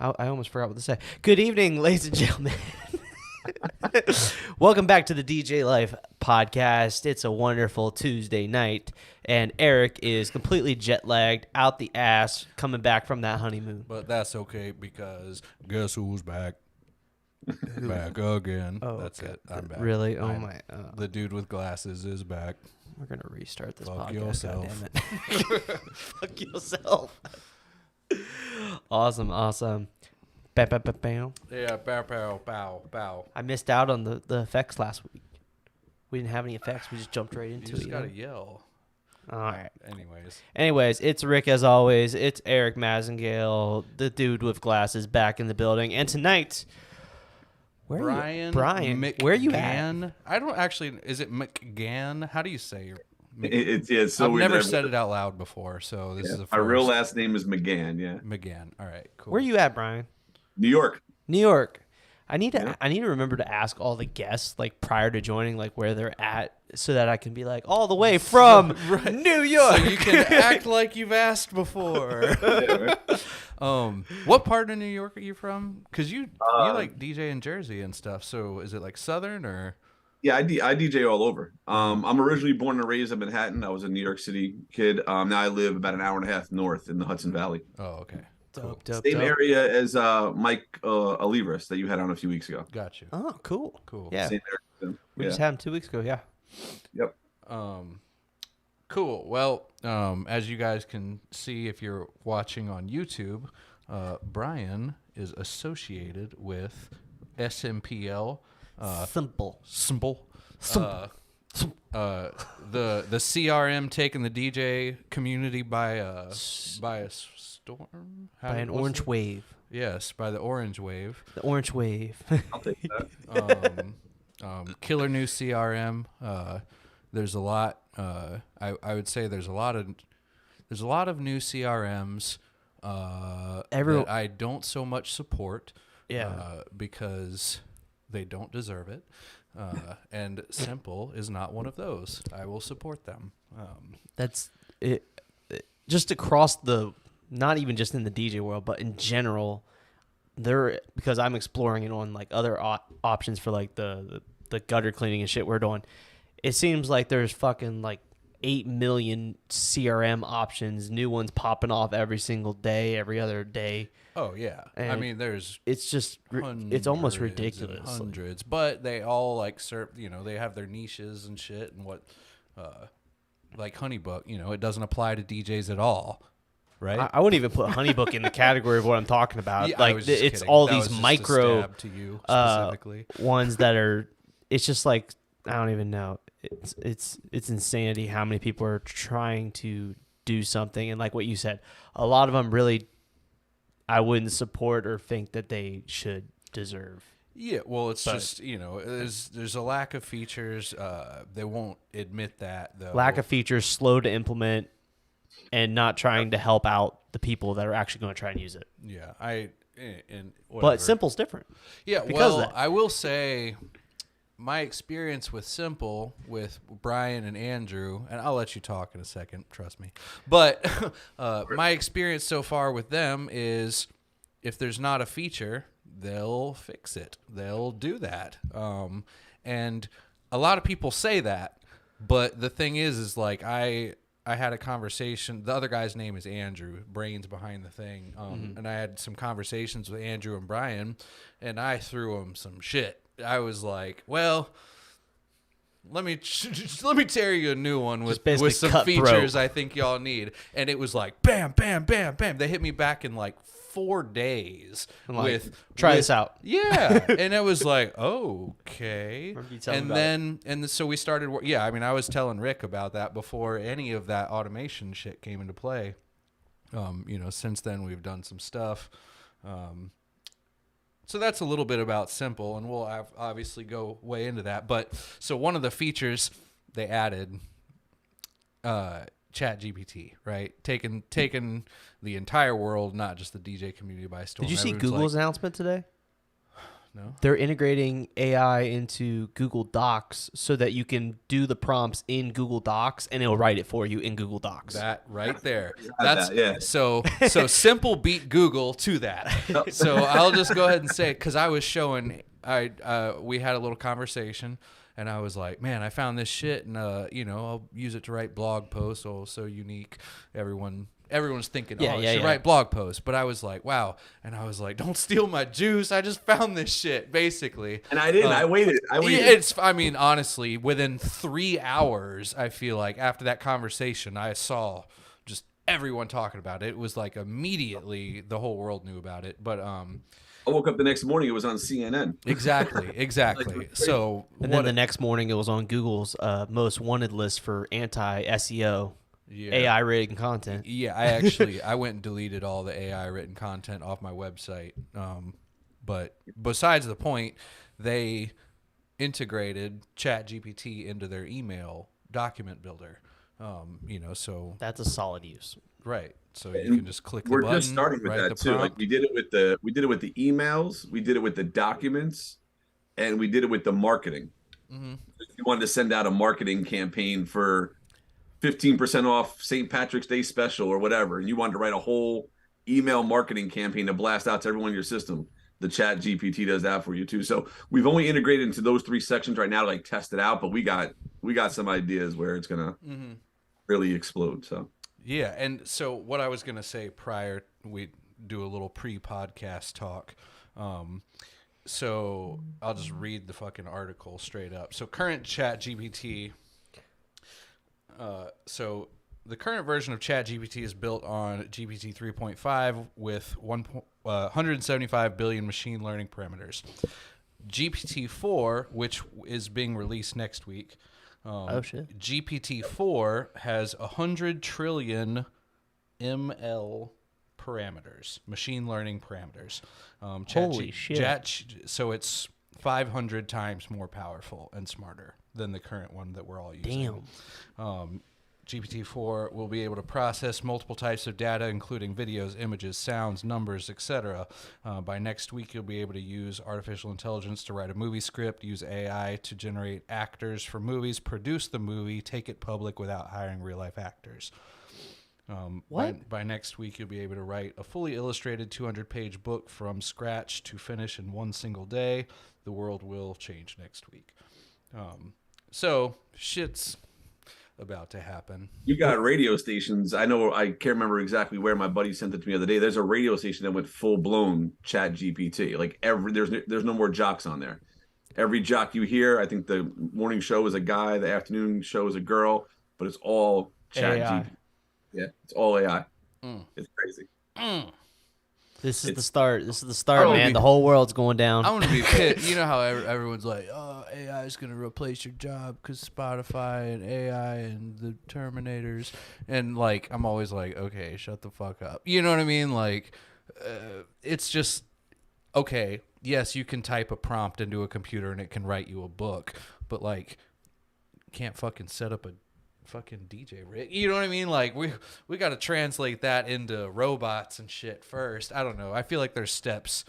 I almost forgot what to say. Good evening, ladies and gentlemen. Welcome back to the DJ Life podcast. It's a wonderful Tuesday night, and Eric is completely jet lagged, out the ass, coming back from that honeymoon. But that's okay because guess who's back? Back again. Oh, that's okay. it. I'm back. Really? Oh my! The dude with glasses is back. We're gonna restart this Fuck podcast. yourself. Goddammit. Fuck yourself. Awesome. Bam. Yeah, bow, pow, bow, bow. I missed out on the effects last week. We didn't have any effects. We just jumped right You into just it. gotta yell. All right. Anyways, it's Rick as always. It's Erik Massengale, the dude with glasses, back in the building. And tonight, Brian, McGann. where are you at? I don't actually. Is it McGann? How do you say your? It's so I've weird. never said it out loud before, so this is a first. My real last name is McGann. Yeah, McGann. All right, cool. Where are you at, Brian? New York. New York. I need to remember to ask all the guests like prior to joining like where they're at so that I can be like all the way from New York. So you can act like you've asked before. What part of New York are you from? Because you like DJ in Jersey and stuff. So is it like Southern or? Yeah, I DJ all over. I'm originally born and raised in Manhattan. I was a New York City kid. Now I live about an hour and a half north in the Hudson Valley. Oh, okay. Cool. Dope. Same area as Mike Olivas that you had on a few weeks ago. Got you. Oh, cool. Yeah. Same area. We just had him 2 weeks ago. Yeah. Yep. Cool. Well, as you guys can see if you're watching on YouTube, Brian is associated with SMPL. Simple. The CRM taking the DJ community by a storm. By an orange wave. Yes, by the orange wave. The orange wave. I'll take that. Killer new CRM. There's a lot. I would say there's a lot of new CRMs that I don't so much support. Yeah. Because they don't deserve it. And Simple is not one of those. I will support them. That's it. Just across the, not even just in the DJ world, but in general, because I'm exploring it on like other options for like the gutter cleaning and shit we're doing. It seems like there's fucking like 8 million CRM options, new ones popping off every single day, every other day. Oh yeah, And I mean there's it's just it's almost hundreds ridiculous. and hundreds, but they all like serve. They have their niches and shit, and what like Honeybook. It doesn't apply to DJs at all, right? I wouldn't even put Honeybook in the category of what I'm talking about. Yeah, I was just it's kidding. all That these was just a micro stab to you specifically. ones that are. It's just like I don't even know. It's insanity how many people are trying to do something, and like what you said, a lot of them really I wouldn't support or think that they should deserve. Yeah, well, it's just there's a lack of features. They won't admit that though. Lack of features, slow to implement, and not trying to help out the people that are actually going to try and use it. Yeah, and whatever. But Simple's different. Yeah, because of well, that. I will say my experience with Simple, with Brian and Andrew, and I'll let you talk in a second, trust me. But my experience so far with them is if there's not a feature, they'll fix it. They'll do that. And a lot of people say that, but the thing is like I had a conversation. The other guy's name is Andrew, brains behind the thing. And I had some conversations with Andrew and Brian, and I threw them some shit. I was like, well, let me tear you a new one with some features I think y'all need. And it was like, bam, bam, bam, bam. They hit me back in like 4 days try this out. Yeah. And it was like, okay. So we started. Yeah. I mean, I was telling Rick about that before any of that automation shit came into play. Since then we've done some stuff. So that's a little bit about Simple, and we'll obviously go way into that. But so one of the features they added, ChatGPT, right? Taking the entire world, not just the DJ community by storm. Did you see Google's announcement today? No. They're integrating AI into Google Docs so that you can do the prompts in Google Docs and it'll write it for you in Google Docs. That right there. That's yeah. So simple beat Google to that. So I'll just go ahead and say it because I was showing. We had a little conversation. And I was like, man, I found this shit, and I'll use it to write blog posts. Oh, so unique. Everyone's thinking, should write blog posts. But I was like, wow. And I was like, don't steal my juice. I just found this shit, basically. And I didn't. I waited. Honestly, within 3 hours, I feel like after that conversation, I saw just everyone talking about it. It was like immediately the whole world knew about it. But I woke up the next morning. It was on CNN. Exactly. So, and then the next morning, it was on Google's most wanted list for anti-SEO AI written content. Yeah, I went and deleted all the AI written content off my website. But besides the point, they integrated ChatGPT into their email document builder. So that's a solid use. Right. So you can just click the button. We're just starting with that too. Like we did it with the emails, we did it with the documents, and we did it with the marketing. Mm-hmm. If you wanted to send out a marketing campaign for 15% off St. Patrick's Day special or whatever, and you wanted to write a whole email marketing campaign to blast out to everyone in your system, the Chat GPT does that for you too. So we've only integrated into those 3 sections right now to like test it out, but we got some ideas where it's gonna really explode. So. Yeah, and so what I was going to say prior, we do a little pre-podcast talk. So I'll just read the fucking article straight up. So current ChatGPT. So the current version of ChatGPT is built on GPT 3.5 with 175 billion machine learning parameters. GPT-4, which is being released next week. GPT-4 has 100 trillion ML parameters, machine learning parameters. Holy shit. So it's 500 times more powerful and smarter than the current one that we're all using. Damn. GPT-4 will be able to process multiple types of data, including videos, images, sounds, numbers, etc. By next week, you'll be able to use artificial intelligence to write a movie script, use AI to generate actors for movies, produce the movie, take it public without hiring real-life actors. By next week, you'll be able to write a fully illustrated 200-page book from scratch to finish in one single day. The world will change next week. So shit's about to happen. You got radio stations. I know, I can't remember exactly where. My buddy sent it to me the other day. There's a radio station that went full blown Chat GPT. Like there's no more jocks on there. Every jock you hear, I think the morning show is a guy, the afternoon show is a girl, but it's all Chat GPT. Yeah, it's all AI. It's crazy. This is the start. This is the start, man. The whole world's going down. I want to be pissed. You know how everyone's like, oh, AI is going to replace your job because Spotify and AI and the Terminators. And, like, I'm always like, okay, shut the fuck up. You know what I mean? Like, it's just, okay, yes, you can type a prompt into a computer and it can write you a book. But, like, you can't fucking set up a fucking DJ rig. You know what I mean? Like we got to translate that into robots and shit first. I don't know. I feel like there's steps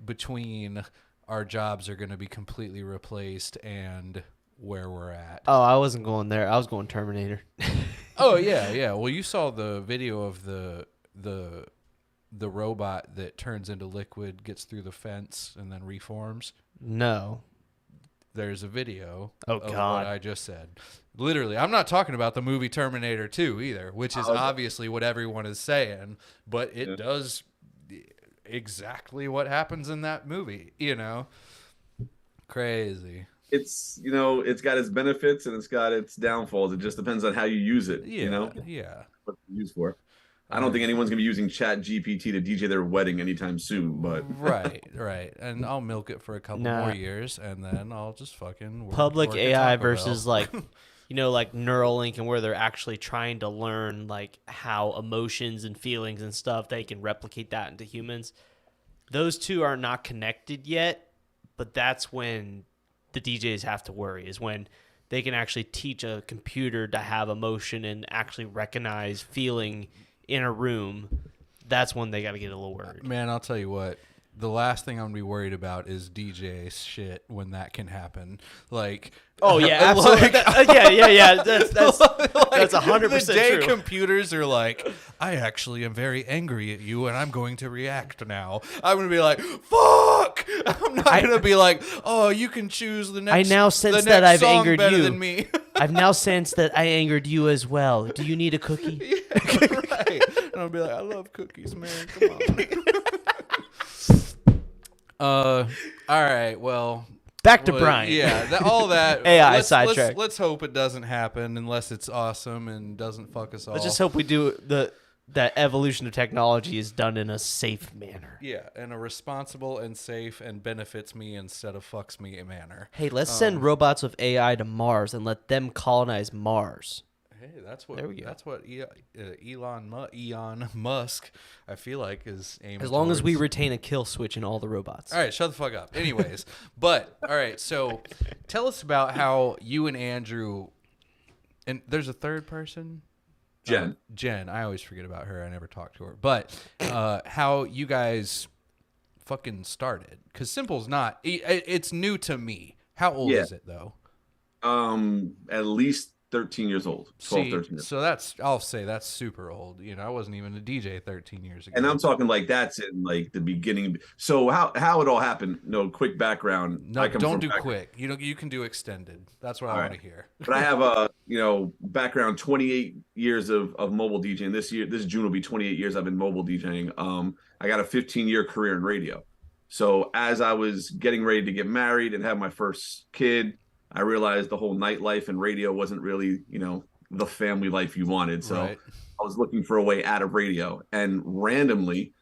between our jobs are going to be completely replaced and where we're at. Oh, I wasn't going there. I was going Terminator. Oh yeah. Well, you saw the video of the robot that turns into liquid, gets through the fence, and then reforms. No. There's a video of what I just said. Literally, I'm not talking about the movie Terminator 2 either, which is obviously what everyone is saying, but it does exactly what happens in that movie, you know? Crazy. It's, you know, it's got its benefits and it's got its downfalls. It just depends on how you use it, yeah, you know? Yeah. What it's used for. I don't think anyone's going to be using Chat GPT to DJ their wedding anytime soon, but... Right. And I'll milk it for a couple more years, and then I'll just fucking... Public AI versus, like, you know, like Neuralink, and where they're actually trying to learn, like, how emotions and feelings and stuff, they can replicate that into humans. Those two are not connected yet, but that's when the DJs have to worry, is when they can actually teach a computer to have emotion and actually recognize feeling in a room. That's when they got to get a little worried. Man, I'll tell you what, the last thing I'm gonna be worried about is DJ shit when that can happen. Like, Oh yeah, absolutely. Yeah. That's 100% the day true. computers are like, I actually am very angry at you, and I'm going to react now. I'm gonna be like, fuck. I'm not gonna be like, oh, you can choose the next. I now sense the that next I've song angered better you. than me. I've now sensed that I angered you as well. Do you need a cookie? Yeah, right. And I'll be like, I love cookies, man. Come on. All right. Well. Back to Brian. Yeah, all that AI sidetrack. Let's hope it doesn't happen unless it's awesome and doesn't fuck us off. Let's just hope we do that evolution of technology is done in a safe manner. Yeah, in a responsible and safe and benefits me instead of fucks me manner. Hey, let's send robots with AI to Mars and let them colonize Mars. Hey, that's what There we go. That's what Elon Musk, I feel like, is aiming. As long as we towards. retain a kill switch in all the robots. All right, shut the fuck up. Anyways, but all right, so tell us about how you and Andrew, and there's a third person, Jen. Jen. I always forget about her. I never talked to her. But how you guys fucking started? Because Simple's not. It's new to me. How old is it though? At least 13 years old. 12, 13 years. So I'll say that's super old. You know, I wasn't even a DJ 13 years ago. And I'm talking like that's in like the beginning. So how it all happened? No, quick background. No, don't do quick. You can do extended. That's what I want to hear. But I have a background 28 years of mobile DJing. This June will be 28 years I've been mobile DJing. I got a 15-year career in radio. So as I was getting ready to get married and have my first kid, I realized the whole nightlife and radio wasn't really, the family life you wanted. So I was looking for a way out of radio. And randomly,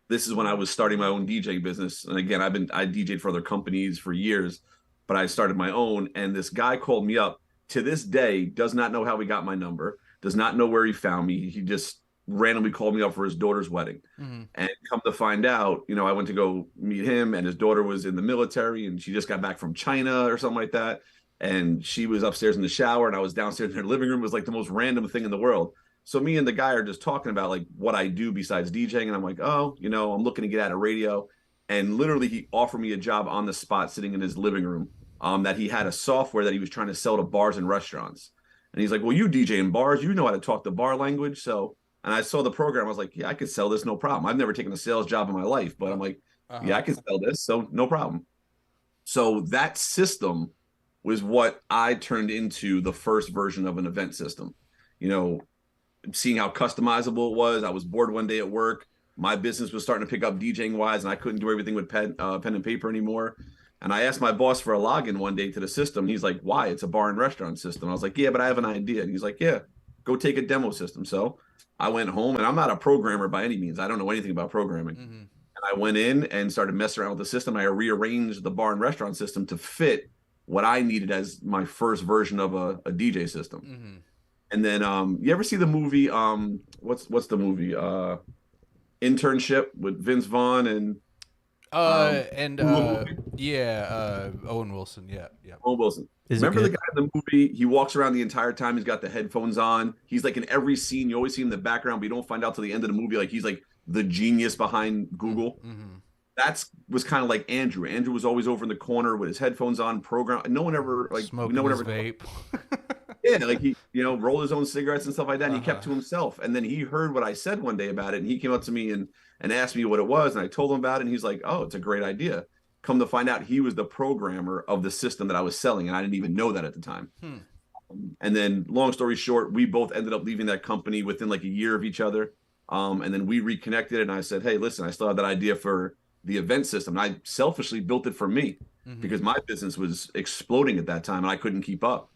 this is when I was starting my own DJ business. And again, I DJed for other companies for years, but I started my own. And this guy called me up. To this day, does not know how he got my number, does not know where he found me. He just randomly called me up for his daughter's wedding. Mm-hmm. And come to find out, I went to go meet him, and his daughter was in the military, and she just got back from China or something like that. And she was upstairs in the shower, and I was downstairs in her living room. It was like the most random thing in the world. So me and the guy are just talking about like what I do besides DJing. And I'm like, oh, I'm looking to get out of radio. And literally he offered me a job on the spot sitting in his living room, that he had a software that he was trying to sell to bars and restaurants. And he's like, well, you DJ in bars, you know how to talk the bar language. And I saw the program. I was like, yeah, I could sell this. No problem. I've never taken a sales job in my life, but I'm like, yeah, I can sell this. So no problem. So that system was what I turned into the first version of an event system. Seeing how customizable it was. I was bored one day at work. My business was starting to pick up DJing wise, and I couldn't do everything with pen and paper anymore. And I asked my boss for a login one day to the system. He's like, why? It's a bar and restaurant system. I was like, yeah, but I have an idea. And he's like, yeah, go take a demo system. So I went home, and I'm not a programmer by any means. I don't know anything about programming. Mm-hmm. And I went in and started messing around with the system. I rearranged the bar and restaurant system to fit what I needed as my first version of a DJ system. Mm-hmm. And then you ever see the movie, what's the movie? Internship with Vince Vaughn and Owen Wilson. Yeah. Owen Wilson. Remember the guy in the movie? He walks around the entire time. He's got the headphones on. He's like in every scene. You always see him in the background, but you don't find out till the end of the movie. Like he's like the genius behind Google. Mm-hmm. That was kind of like Andrew. Andrew was always over in the corner with his headphones on, program. No one ever smoking his vape. Yeah, like he, rolled his own cigarettes and stuff like that. And he kept to himself. And then he heard what I said one day about it, and he came up to me and asked me what it was, and I told him about it, and he's like, "Oh, it's a great idea." Come to find out, he was the programmer of the system that I was selling, and I didn't even know that at the time. And then, long story short, we both ended up leaving that company within like a year of each other. And then we reconnected, and I said, "Hey, listen, I still have that idea for the event system." And I selfishly built it for me because my business was exploding at that time, and I couldn't keep up.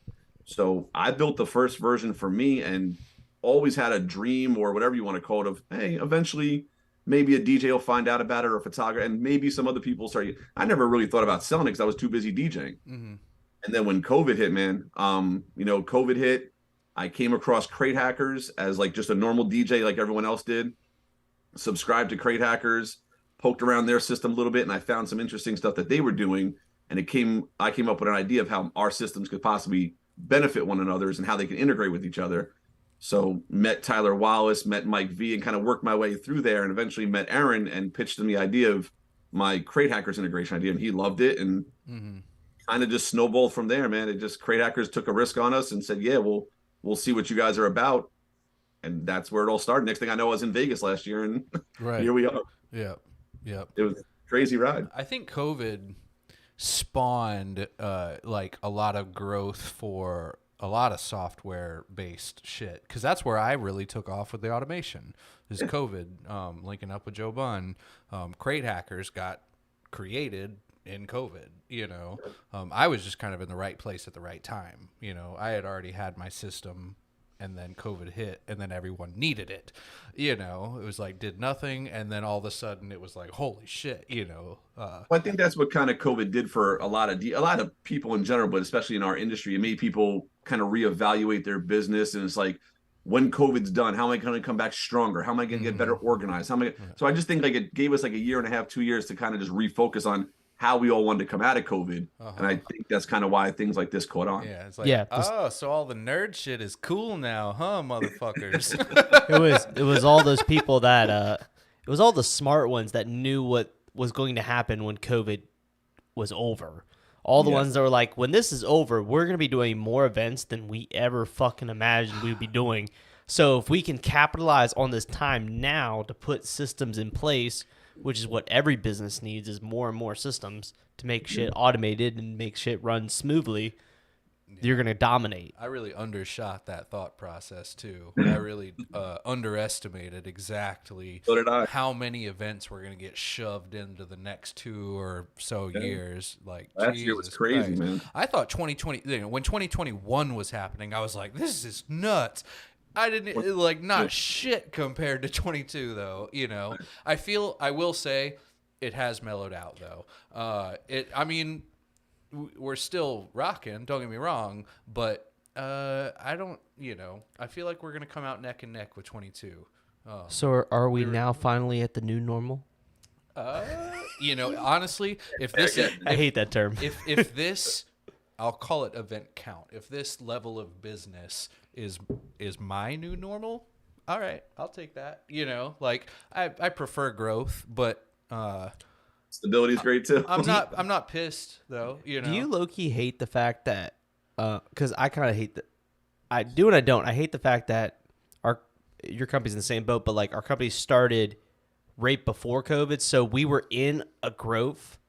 So I built the first version for me, and always had a dream, or whatever you want to call it, of, hey, eventually maybe a DJ will find out about it, or a photographer, and maybe some other people start. I never really thought about selling it because I was too busy DJing. Mm-hmm. And then when COVID hit, man, COVID hit, I came across Crate Hackers as like just a normal DJ like everyone else did. Subscribed to Crate Hackers, poked around their system a little bit, and I found some interesting stuff that they were doing. And I came up with an idea of how our systems could possibly benefit one another's and how they can integrate with each other. So met Tyler Wallace, met Mike V, and kind of worked my way through there, and eventually met Aaron and pitched him the idea of my Crate Hackers integration idea, and he loved it, and kind of just snowballed from there, man. It just Crate Hackers took a risk on us and said, "Yeah, we'll see what you guys are about," and that's where it all started. Next thing I know, I was in Vegas last year, and here we are. Yeah. Yep. It was a crazy ride. I think COVID spawned like a lot of growth for a lot of software based shit, because that's where I really took off with the automation is COVID. Linking up with Joe Bunn, Crate Hackers got created in COVID. I was just kind of in the right place at the right time. I had already had my system, and then COVID hit, and then everyone needed it. It was like did nothing, and then all of a sudden it was like, holy shit. Well, I think that's what kind of COVID did for a lot of people in general, but especially in our industry. It made people kind of reevaluate their business, and it's like, when COVID's done, how am I going to come back stronger? How am I going to get better organized? So I just think like it gave us like a year and a half, 2 years to kind of just refocus on how we all wanted to come out of COVID. And I think that's kind of why things like this caught on. Yeah, it's like, so all the nerd shit is cool now, huh, motherfuckers? It was all those people that it was all the smart ones that knew what was going to happen when COVID was over. All the ones that were like, when this is over, we're going to be doing more events than we ever fucking imagined we'd be doing. So if we can capitalize on this time now to put systems in place, which is what every business needs, is more and more systems to make shit automated and make shit run smoothly, you're going to dominate. I really undershot that thought process, too. I really underestimated exactly how many events were going to get shoved into the next 2 or so years. Like, last year was crazy, man. I thought 2020, when 2021 was happening, I was like, this is nuts. I didn't like not shit compared to 22 though. I will say it has mellowed out though. I mean, we're still rocking. Don't get me wrong, but I don't. I feel like we're gonna come out neck and neck with 22. So are we now finally at the new normal? Honestly, if this, I hate that term. If this, I'll call it event count. If this level of business is my new normal, all right, I'll take that. Like I prefer growth, but stability is great too. I'm not pissed though. Do you low-key hate the fact that because I kind of hate that I do and I don't. I hate the fact that your company's in the same boat, but like our company started right before COVID, so we were in a growth,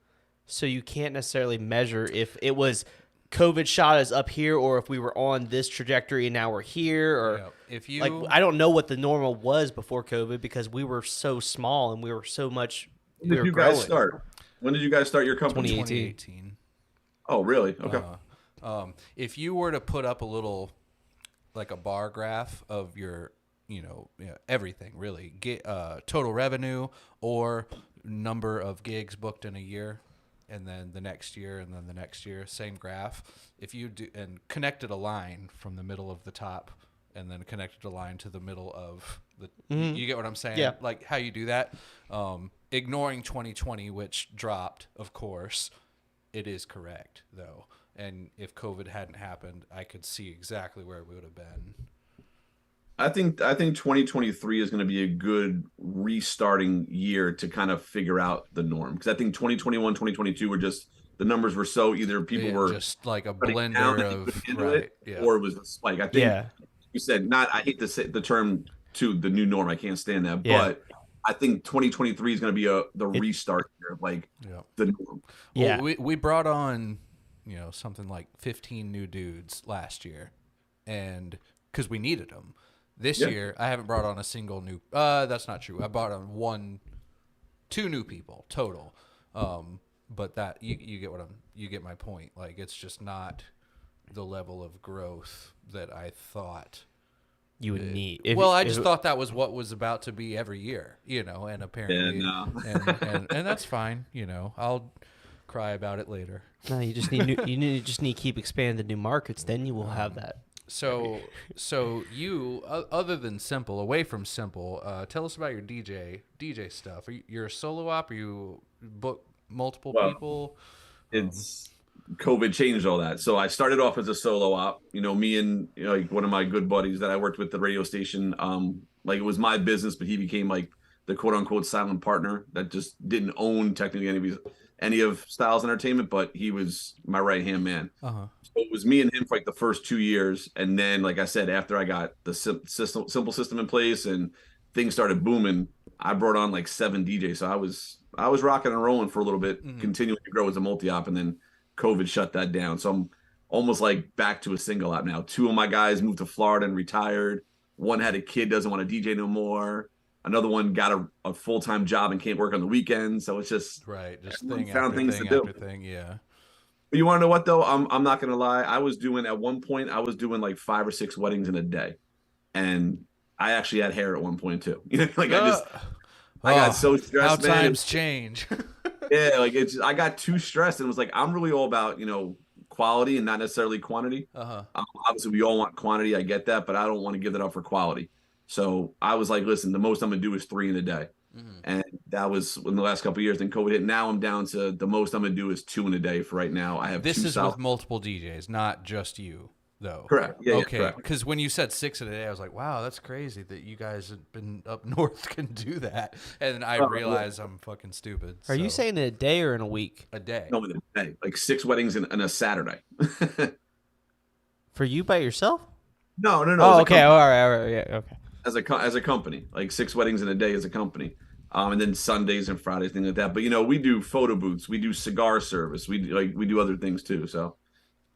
so you can't necessarily measure if it was COVID shot us up here, or if we were on this trajectory and now we're here, or if you like, I don't know what the normal was before COVID because we were so small and we were so much. When did you guys start? When did you guys start your company? 2018. Oh, really? Okay. If you were to put up a little, like a bar graph of your, everything really, total revenue or number of gigs booked in a year, and then the next year, and then the next year, same graph. If you do and connected a line from the middle of the top, and then connected a line to the middle of the, you get what I'm saying? Yeah. Like how you do that. Ignoring 2020, which dropped, of course, it is correct though. And if COVID hadn't happened, I could see exactly where we would have been. I think 2023 is going to be a good restarting year to kind of figure out the norm, because I think 2021, 2022 were just, the numbers were so either people were just like a blender of right, or it was a spike. I think you said I hate to say the term to the new norm. I can't stand that, but I think 2023 is going to be the restart year, like the norm. Yeah, well, we brought on something like 15 new dudes last year, and because we needed them. This year, I haven't brought on a single new. That's not true. I brought on 2 new people total. But that you get you get my point. Like it's just not the level of growth that I thought you would need. I just thought that was what was about to be every year, and apparently, and that's fine. I'll cry about it later. No, you just need you just need to keep expanding the new markets. Then you will have that. So you, other than Simple, away from Simple, tell us about your DJ stuff. You're a solo op? Or you book multiple people? It's COVID changed all that. So I started off as a solo op. Me and like one of my good buddies that I worked with the radio station. Like it was my business, but he became like the quote unquote silent partner that just didn't own technically any of Styles Entertainment, but he was my right hand man. Uh-huh. So it was me and him for like the first 2 years, and then like I said, after I got the simple system in place and things started booming, I brought on like 7 DJs. So I was rocking and rolling for a little bit, continuing to grow as a multi-op, and then COVID shut that down. So I'm almost like back to a single op now. 2 of my guys moved to Florida and retired. One had a kid, doesn't want to DJ no more. Another one got a full-time job and can't work on the weekends. So it's just just found thing after things thing to do. after thing. Yeah. But you want to know what though? I'm not gonna lie. At one point I was doing like 5 or 6 weddings in a day, and I actually had hair at one point too. Like I got so stressed. How times change. Yeah, like I got too stressed, and it was like I'm really all about quality and not necessarily quantity. Obviously, we all want quantity. I get that, but I don't want to give that up for quality. So I was like, listen, the most I'm gonna do is 3 in a day. And that was in the last couple of years. Then COVID hit. Now I'm down to the most I'm gonna do is 2 in a day for right now. I have this 2 is with multiple DJs, not just you, though. Correct. Yeah. Okay. Because when you said 6 in a day, I was like, wow, that's crazy that you guys have been up north can do that. And then I realized I'm fucking stupid. Are you saying in a day or in a week? A day? No, in a day. Like 6 weddings in a Saturday. For you by yourself? No. Oh, okay. All right. Yeah. Okay. As a company, like 6 weddings in a day as a company. And then Sundays and Fridays, things like that. But we do photo booths, we do cigar service, we do other things too. So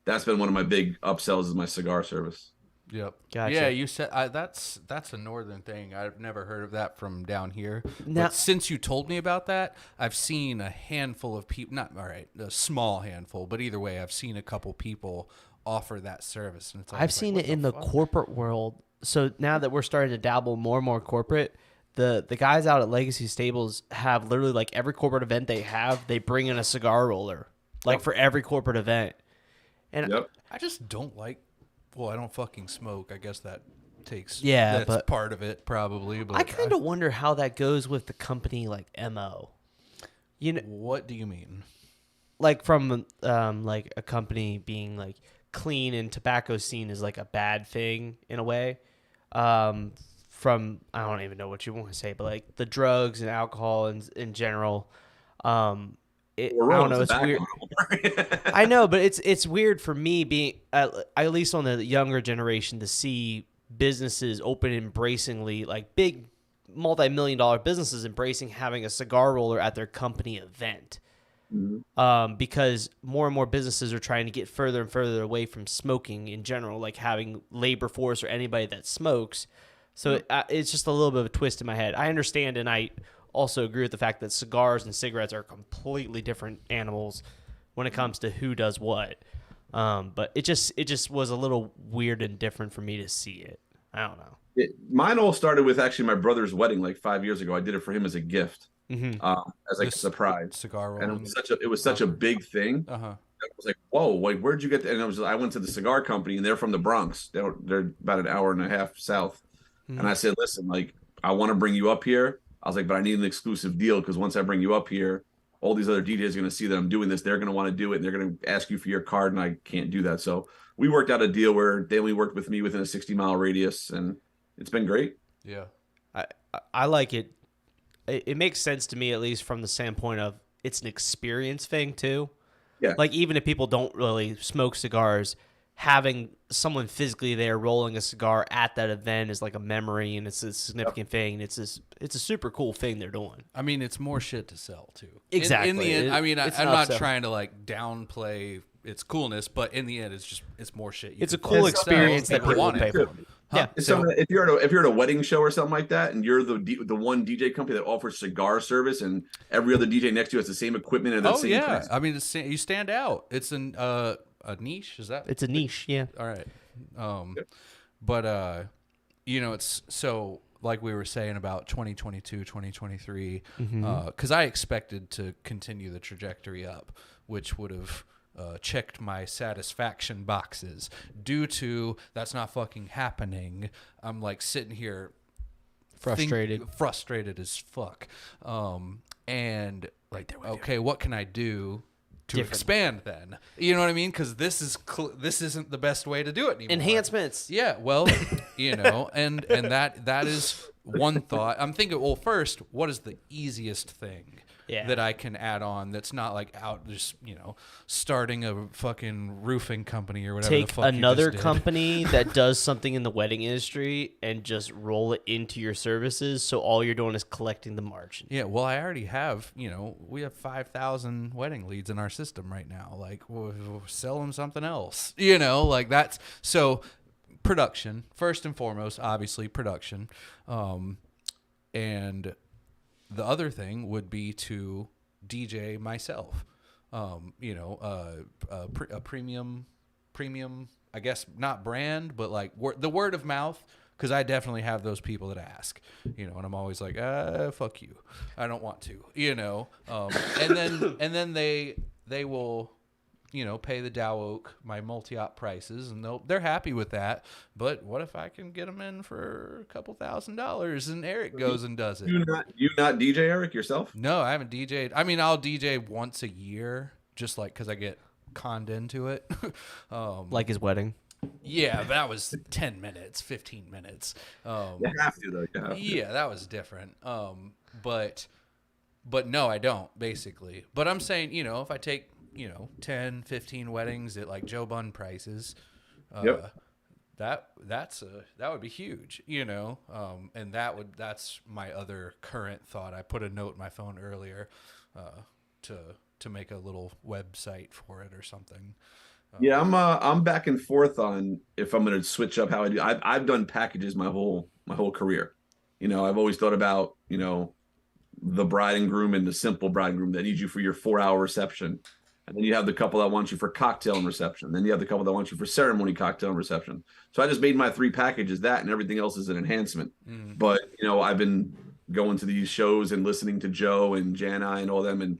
that's been one of my big upsells is my cigar service. Yep. Gotcha. Yeah, you said that's a northern thing. I've never heard of that from down here. Now, but since you told me about that, I've seen a handful of people. A small handful, but either way, I've seen a couple people offer that service, and it's I've seen it in the corporate world. So now that we're starting to dabble more and more corporate, the guys out at Legacy Stables have literally like every corporate event they bring in a cigar roller, like for every corporate event. And I just don't like. Well, I don't fucking smoke. I guess that takes. Yeah, that's but part of it probably. But I kind of wonder how that goes with the company like MO. What do you mean? Like from like a company being like clean and tobacco scene is like a bad thing in a way. From I don't even know what you want to say, but like the drugs and alcohol in general. I don't know. It's weird. I know, but it's weird for me being at least on the younger generation to see businesses open embracingly, like big multi-million-dollar businesses embracing having a cigar roller at their company event. Because more and more businesses are trying to get further and further away from smoking in general, like having labor force or anybody that smokes. So it's just a little bit of a twist in my head. I understand, and I also agree with the fact that cigars and cigarettes are completely different animals when it comes to who does what. But it just was a little weird and different for me to see it. I don't know. Mine all started with actually my brother's wedding like 5 years ago. I did it for him as a gift. As like a surprise cigar roll, and it was such a big thing. I was like, whoa, like where'd you get that? And I went to the cigar company, and they're from the Bronx. They're about an hour and a half south. And I said, listen, like I want to bring you up here. I was like, but I need an exclusive deal, because once I bring you up here, all these other DJs are going to see that I'm doing this. They're going to want to do it, and they're going to ask you for your card, and I can't do that. So we worked out a deal where they only worked with me within a 60-mile radius, and it's been great. Yeah, I like it. It makes sense to me, at least from the standpoint of it's an experience thing too. Yeah. Like even if people don't really smoke cigars, having someone physically there rolling a cigar at that event is like a memory, and it's a significant thing. And it's a super cool thing they're doing. I mean, it's more shit to sell too. Exactly. In the end, I mean, I'm not trying to like downplay its coolness, but in the end, it's more shit. It's a cool experience that people want to pay for. Yeah. So if you're at a wedding show or something like that, and you're the one DJ company that offers cigar service, and every other DJ next to you has the same equipment and the same price. I mean, you stand out. It's a niche. Is that? It's a niche. Yeah. All right. But it's so like we were saying about 2022, 2023, because I expected to continue the trajectory up, which would have checked my satisfaction boxes. Due to that's not fucking happening, I'm like sitting here frustrated as fuck. And like, okay, what can I do to expand then. You know what I mean? Because this isn't the best way to do it anymore. Enhancements. Yeah, well, and that is one thought. I'm thinking, well, first, what is the easiest thing that I can add on that's not like out just, starting a fucking roofing company or whatever the Take fuck another you just did. company that does something in the wedding industry and just roll it into your services, so all you're doing is collecting the margin. Yeah, well, I already have, we have 5,000 wedding leads in our system right now. Like, we'll sell them something else. Like that's so production first and foremost, obviously production, and the other thing would be to DJ myself. A premium, I guess not brand, but like the word of mouth. Because I definitely have those people that ask, and I'm always like, fuck you, I don't want to, and then they will, pay the Dow Oak my multi-op prices, and they're happy with that. But what if I can get them in for a couple $1,000s, and Eric goes and does it? You not DJ Eric yourself? No, I haven't DJ'd. I mean, I'll DJ once a year, just like because I get conned into it. Like his wedding. Yeah, that was 10 minutes, 15 minutes. You have to, though. You have to. Yeah, that was different. But no, I don't, basically. But I'm saying, if I take, 10, 15 weddings at like Joe Bun prices, that would be huge, and that's my other current thought. I put a note in my phone earlier to make a little website for it or something. Yeah, I'm back and forth on if I'm going to switch up how I do. I've done packages my whole career. I've always thought about, the bride and groom and the simple bride and groom that need you for your 4-hour reception. And then you have the couple that want you for cocktail and reception. Then you have the couple that want you for ceremony, cocktail, and reception. So I just made my 3 packages that, and everything else is an enhancement. Mm. But, I've been going to these shows and listening to Joe and Jana and all them, and,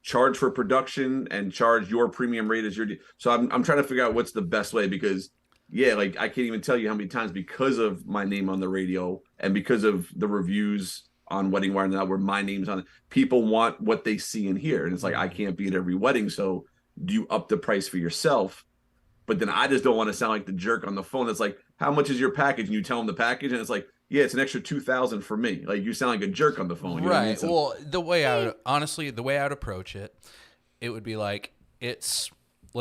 charge for production and charge your premium rate as your. So I'm trying to figure out what's the best way, because like I can't even tell you how many times, because of my name on the radio and because of the reviews on Wedding Wire now where my name's on it, people want what they see and hear, and it's like I can't be at every wedding. So do you up the price for yourself? But then I just don't want to sound like the jerk on the phone. It's like, how much is your package? And you tell them the package, and it's like, yeah, it's an extra $2,000 for me. Like, you sound like a jerk on the phone. You know what I mean? So, well, the way I would approach it, it would be like, let's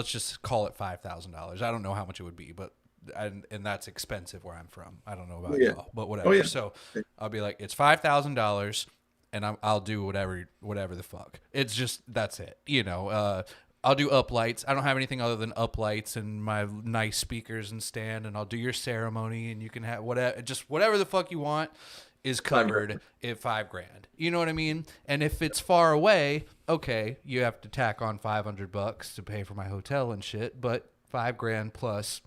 just call it $5,000. I don't know how much it would be, but and that's expensive where I'm from. I don't know about y'all, but whatever. Oh, yeah. So I'll be like, it's $5,000, and I'll do whatever the fuck. It's just, that's it. I'll do uplights. I don't have anything other than uplights and my nice speakers and stand, and I'll do your ceremony, and you can have whatever the fuck you want is covered at $5,000. You know what I mean? And if it's far away, okay, you have to tack on $500 to pay for my hotel and shit, but $5,000 plus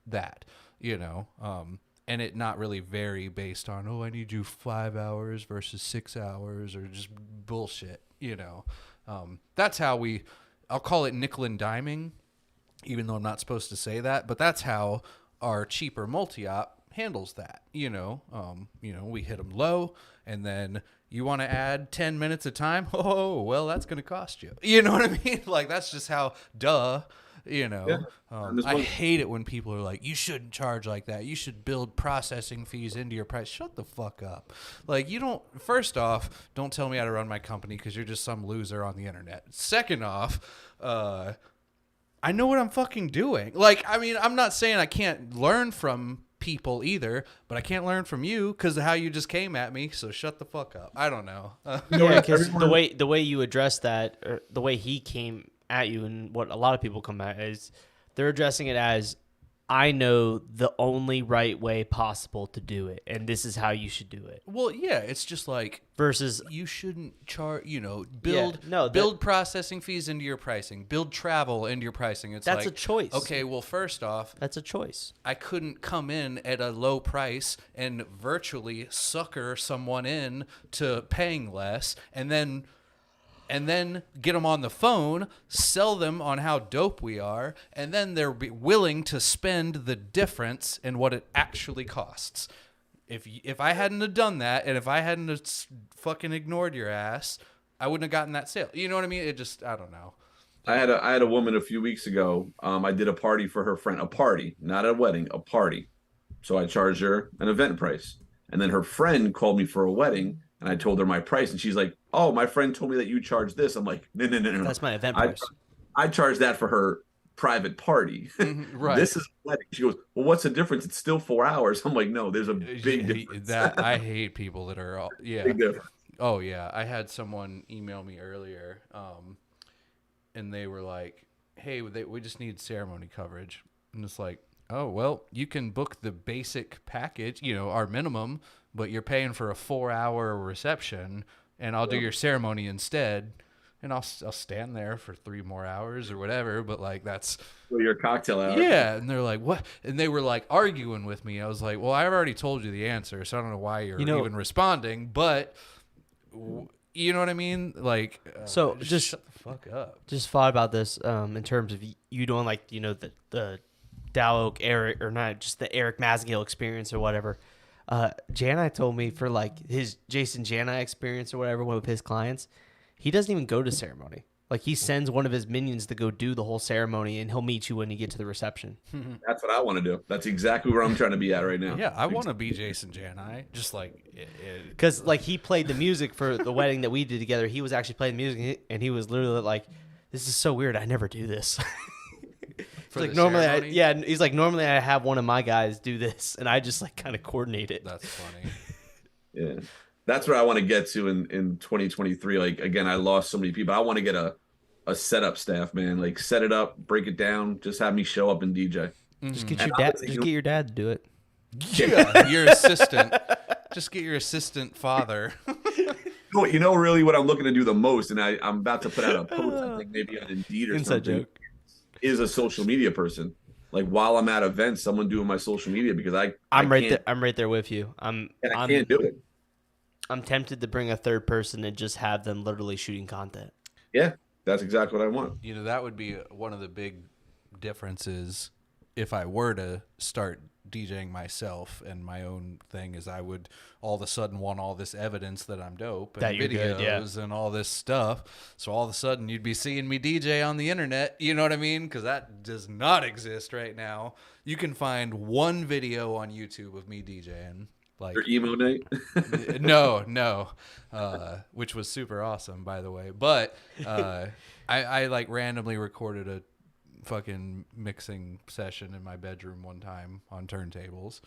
that, and it not really vary based on, I need you 5 hours versus 6 hours or just bullshit, that's how I'll call it nickel and diming, even though I'm not supposed to say that, but that's how our cheaper multi-op handles that. We hit them low, and then you want to add 10 minutes of time. Oh, well, that's going to cost you. You know what I mean? Like, that's just how, duh. Yeah. I hate it when people are like, you shouldn't charge like that. You should build processing fees into your price. Shut the fuck up. Like, first off, don't tell me how to run my company because you're just some loser on the internet. Second off, I know what I'm fucking doing. Like, I mean, I'm not saying I can't learn from people either, but I can't learn from you because of how you just came at me. So shut the fuck up. I don't know. Yeah, because the way you address that, or the way he came at you, and what a lot of people come at is they're addressing it as, I know the only right way possible to do it, and this is how you should do it. Well, yeah, it's just like, versus you shouldn't charge, build processing fees into your pricing, build travel into your pricing. That's a choice. Okay, well, first off, that's a choice. I couldn't come in at a low price and virtually sucker someone in to paying less, and then get them on the phone, sell them on how dope we are, and then they're willing to spend the difference in what it actually costs. If I hadn't have done that, and if I hadn't have fucking ignored your ass, I wouldn't have gotten that sale. You know what I mean? It just, I don't know. I had a woman a few weeks ago. I did a party for her friend, a party, not a wedding, a party. So I charged her an event price. And then her friend called me for a wedding and I told her my price. And she's like, "Oh, my friend told me that you charge this." I'm like, "No, no, no, no, no. That's my event I, price. I charge that for her private party. Right. This is a wedding." She goes, "Well, what's the difference? It's still 4 hours." I'm like, "No, there's a big difference." That I hate people that are yeah. Big difference. Oh yeah, I had someone email me earlier, and they were like, "Hey, we just need ceremony coverage," and it's like, "Oh well, you can book the basic package, our minimum, but you're paying for a 4-hour reception, and I'll do your ceremony instead." And I'll stand there for 3 more hours or whatever, but like that's Your cocktail hour. yeah. And they're like, "What?" And they were like arguing with me. I was like, "Well, I already told you the answer, so I don't know why you're even responding." But you know what I mean? Like, So just shut the fuck up. Just thought about this in terms of you doing like the Dow Oak Eric, or not just the Erik Massengale experience or whatever. Janai told me for like his Jason Janai experience or whatever with his clients, he doesn't even go to ceremony. Like he sends one of his minions to go do the whole ceremony, and he'll meet you when you get to the reception. That's what I want to do. That's exactly where I'm trying to be at right now. Yeah, I want to be Jason Janai. Just like Because like he played the music for the wedding that we did together. He was actually playing the music, and he was literally like, "This is so weird. I never do this." for like the normally, ceremony? he's like normally I have one of my guys do this, and I just like kind of coordinate it. That's funny. Yeah. That's where I want to get to in 2023. Like, again, I lost so many people. I want to get a setup staff, man. Like, set it up, break it down, just have me show up and DJ. Just get your dad. Just get your dad to do it. Yeah, your assistant. Just get your assistant father. You know, really what I'm looking to do the most, and I'm about to put out a post, I think maybe on Indeed or Inside something, joke. is a social media person. Like, while I'm at events, someone doing my social media, because I'm right can't- there. I'm right there with you. I can't do it. I'm tempted to bring a third person and just have them literally shooting content. Yeah, that's exactly what I want. That would be one of the big differences if I were to start DJing myself and my own thing, is I would all of a sudden want all this evidence that I'm dope and That you're videos good, yeah. and all this stuff. So all of a sudden you'd be seeing me DJ on the internet. You know what I mean? Because that does not exist right now. You can find one video on YouTube of me DJing. Like Your emo night? no, which was super awesome, by the way. But I like randomly recorded a fucking mixing session in my bedroom one time on turntables,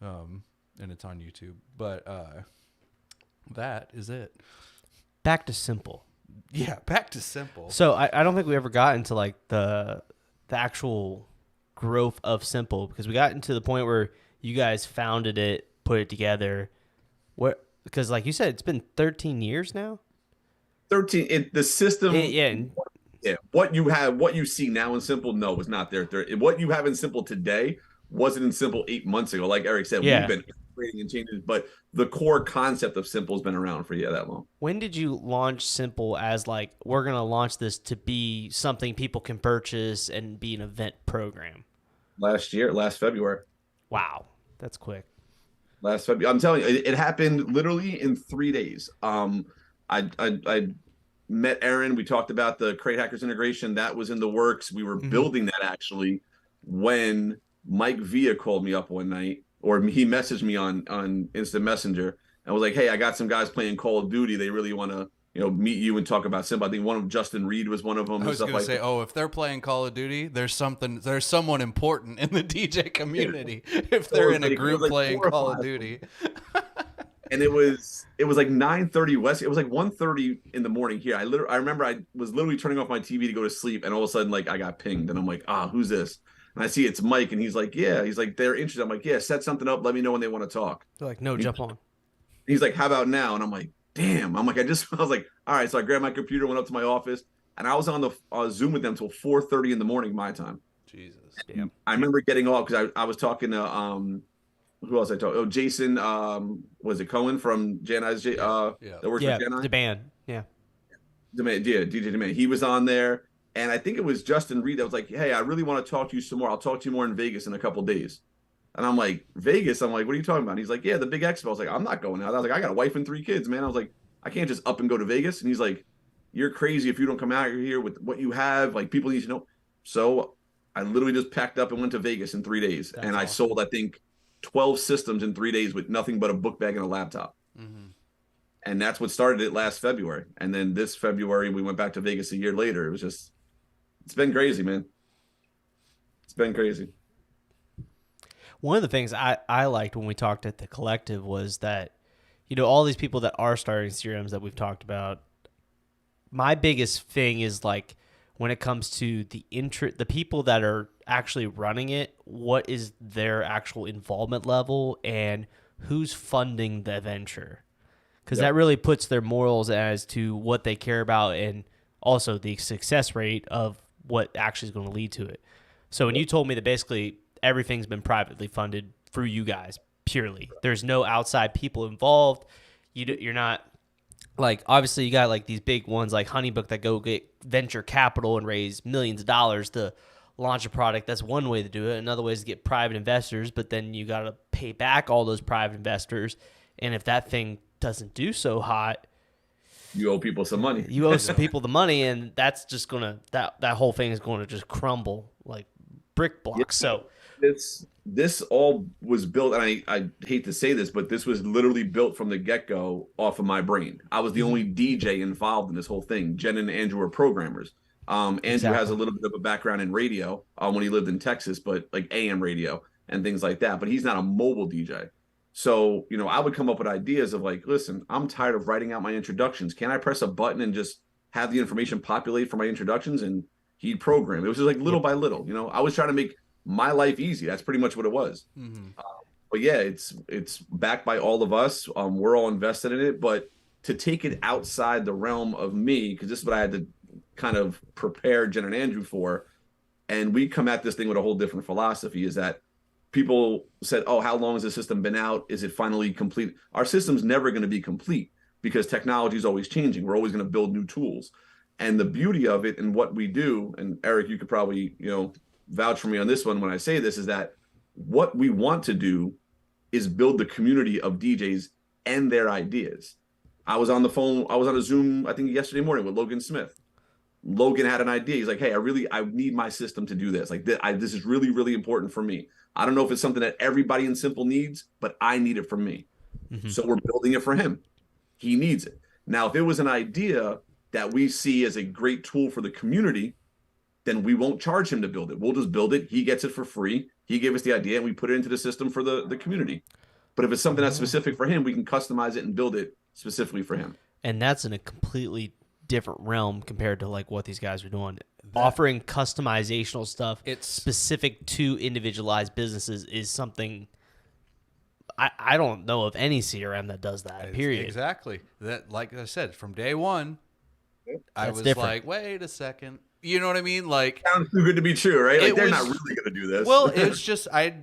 and it's on YouTube. But that is it. Back to simple. Yeah, back to simple. So I don't think we ever got into like the actual growth of simple, because we got into the point where you guys founded it, put it together. What? Because like you said, it's been 13 years now. 13. The system. Yeah. Yeah, what you see now in Simple, no, was not there. What you have in Simple today wasn't in Simple 8 months ago. Like Eric said, Yeah. we've been creating and changing, but the core concept of Simple has been around for that long. When did you launch Simple as like, we're gonna launch this to be something people can purchase and be an event program? Last February. Wow, that's quick. Last February. I'm telling you, it happened literally in 3 days. I met Aaron. We talked about the Crate Hackers integration. That was in the works. We were building that actually when Mike Villa called me up one night, or he messaged me on Instant Messenger and was like, "Hey, I got some guys playing Call of Duty. They really want to, meet you and talk about Simple." I think one of them, Justin Reed, was one of them. I was going to say, if they're playing Call of Duty, there's someone important in the DJ community. If they're in a group playing Call of Duty. And it was like 9:30 West. It was like 1:30 in the morning here. I remember I was literally turning off my TV to go to sleep, and all of a sudden, like, I got pinged, and I'm like, who's this? And I see it's Mike, and he's like, yeah. He's like, they're interested. I'm like, yeah, set something up. Let me know when they want to talk. They're like, no, jump on. He's like, how about now? And I'm like, damn. I'm like, I was like, all right. So I grabbed my computer, went up to my office, and I was on the Zoom with them till 4:30 in the morning my time. Jesus. Damn. I remember getting off because I was talking to who else I talked? Oh, Jason, was it Cohen from Janai's? That works with Janai? The band. Yeah. DJ Demand. He was on there, and I think it was Justin Reed that was like, "Hey, I really want to talk to you some more. I'll talk to you more in Vegas in a couple days." And I'm like, "Vegas?" I'm like, "What are you talking about?" And he's like, "Yeah, the big expo." I was like, "I'm not going out." I was like, "I got a wife and 3 kids, man." I was like, "I can't just up and go to Vegas." And he's like, you're crazy if you don't come out here with what you have. Like, people need to know. So I literally just packed up and went to Vegas in 3 days. That's And I awesome. sold, I think, 12 systems in 3 days with nothing but a book bag and a laptop. And that's what started it last February. And then this February, we went back to Vegas a year later. It was just, it's been crazy, man. It's been crazy. One of the things I liked when we talked at the collective was that, all these people that are starting CRMs that we've talked about, my biggest thing is like when it comes to the people that are actually running it, what is their actual involvement level and who's funding the venture? Because that really puts their morals as to what they care about and also the success rate of what actually is going to lead to it. So when you told me that basically everything's been privately funded through you guys purely, there's no outside people involved. You're not like, obviously you got like these big ones like Honeybook that go get venture capital and raise millions of dollars to launch a product. That's one way to do it. Another way is to get private investors, but then you got to pay back all those private investors. And if that thing doesn't do so hot, you owe people some money. You owe some people the money, and that's just gonna that whole thing is going to just crumble like brick blocks. Yeah. So this all was built, and I hate to say this, but this was literally built from the get-go off of my brain. I was the only DJ involved in this whole thing. Jen and Andrew are programmers. Andrew has a little bit of a background in radio when he lived in Texas, but like AM radio and things like that. But he's not a mobile DJ. So, I would come up with ideas of like, listen, I'm tired of writing out my introductions. Can I press a button and just have the information populate for my introductions? And he'd program. It was just like little by little. I was trying to make my life easy. That's pretty much what it was. But yeah, it's backed by all of us. We're all invested in it. But to take it outside the realm of me, because this is what I had to kind of prepare Jen and Andrew for, and we come at this thing with a whole different philosophy, is that people said, oh, how long has the system been out? Is it finally complete? Our system's never going to be complete because technology is always changing. We're always going to build new tools. And the beauty of it and what we do, and Eric, you could probably, vouch for me on this one when I say this, is that what we want to do is build the community of DJs and their ideas. I was on a Zoom, I think yesterday morning with Logan Smith. Logan had an idea. He's like, hey, I need my system to do this. Like, this is really, really important for me. I don't know if it's something that everybody in Simple needs, but I need it for me. So we're building it for him. He needs it. Now, if it was an idea that we see as a great tool for the community, then we won't charge him to build it. We'll just build it. He gets it for free. He gave us the idea and we put it into the system for the community. But if it's something that's specific for him, we can customize it and build it specifically for him. And that's in a completely different realm compared to like what these guys are doing. Offering customizational stuff it's specific to individualized businesses is something I don't know of any CRM that does that, period. Exactly. That, like I said, from day one, I was different. like, wait a second. You know what I mean? Like, sounds too good to be true, right? Like, they're not really going to do this. Well, it's just I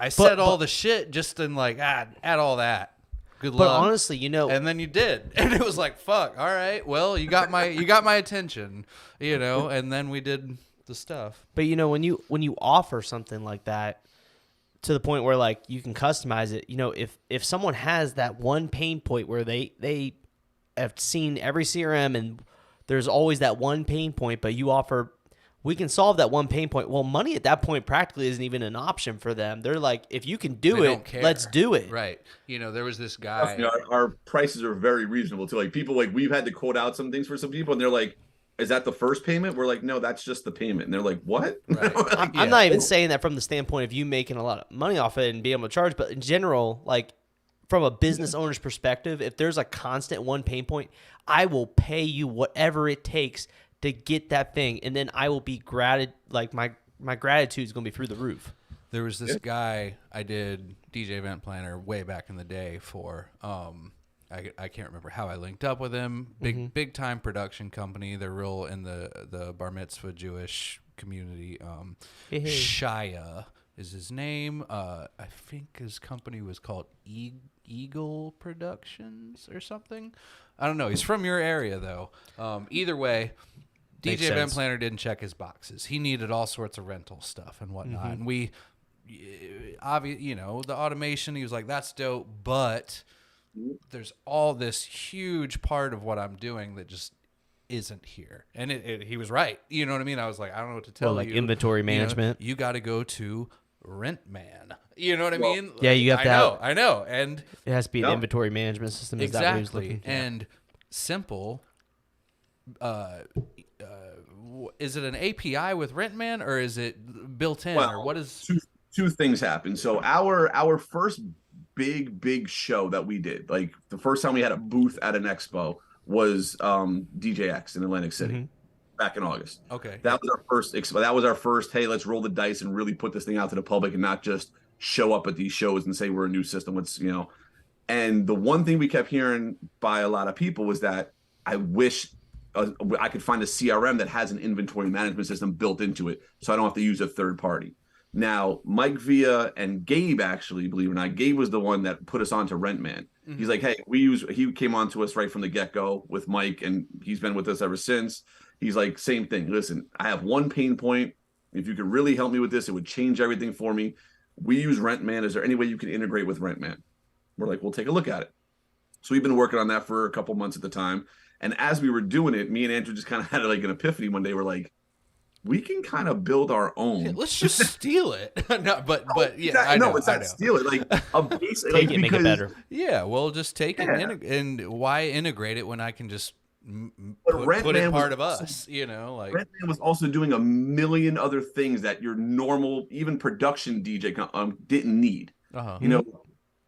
said all the shit just in like, add all that. Good luck. But honestly, and then you did, and it was like, fuck. All right, well, you got my attention, and then we did the stuff. But when you offer something like that to the point where like you can customize it, if someone has that one pain point where they have seen every CRM and there's always that one pain point, but you offer, we can solve that one pain point. Well, money at that point practically isn't even an option for them. They're like, if you can do it, let's do it. Right. There was this guy. Our prices are very reasonable too. Like, people, like, we've had to quote out some things for some people and they're like, is that the first payment? We're like, no, that's just the payment. And they're like, what? Right. I'm not even saying that from the standpoint of you making a lot of money off it and being able to charge, but in general, like from a business owner's perspective, if there's a constant one pain point, I will pay you whatever it takes to get that thing, and then I will be like my gratitude is going to be through the roof. There was this guy I did DJ event planner way back in the day for. I can't remember how I linked up with him. Big time production company. They're real in the bar mitzvah Jewish community. Shia is his name. I think his company was called Eagle Productions or something. I don't know. He's from your area though. Either way. DJ event planner didn't check his boxes. He needed all sorts of rental stuff and whatnot. And we, the automation, he was like, that's dope, but there's all this huge part of what I'm doing that just isn't here. And he was right. You know what I mean? I was like, I don't know what to tell Well, like you. inventory management. You got to go to RentMan. You know what I mean? Yeah, you have to I know. And it has to be an inventory management system. Is that what he was exactly. looking for? And Simple, is it an API with RentMan or is it built in? Or what is two things happen. So our first big show that we did, like the first time we had a booth at an expo, was DJX in Atlantic City back in August. Okay. That was our first that was our first, hey, let's roll the dice and really put this thing out to the public and not just show up at these shows and say we're a new system. Let's, and the one thing we kept hearing by a lot of people was that I wish I could find a CRM that has an inventory management system built into it so I don't have to use a third party. Now, Mike Villa and Gabe, actually, believe it or not, Gabe was the one that put us on to RentMan. Mm-hmm. He's like, hey, he came on to us right from the get-go with Mike, and he's been with us ever since. He's like, same thing. Listen, I have one pain point. If you could really help me with this, it would change everything for me. We use RentMan. Is there any way you can integrate with RentMan? We're like, we'll take a look at it. So we've been working on that for a couple months at the time. And as we were doing it, me and Andrew just kind of had like an epiphany one day. We're like, we can kind of build our own. Yeah, let's just steal it. No, but yeah, it's not steal it. Like a base, take it, make it better. Yeah, well, just take it and why integrate it when I can just put it part of us? Like RentMan was also doing a million other things that your normal, even production DJ didn't need.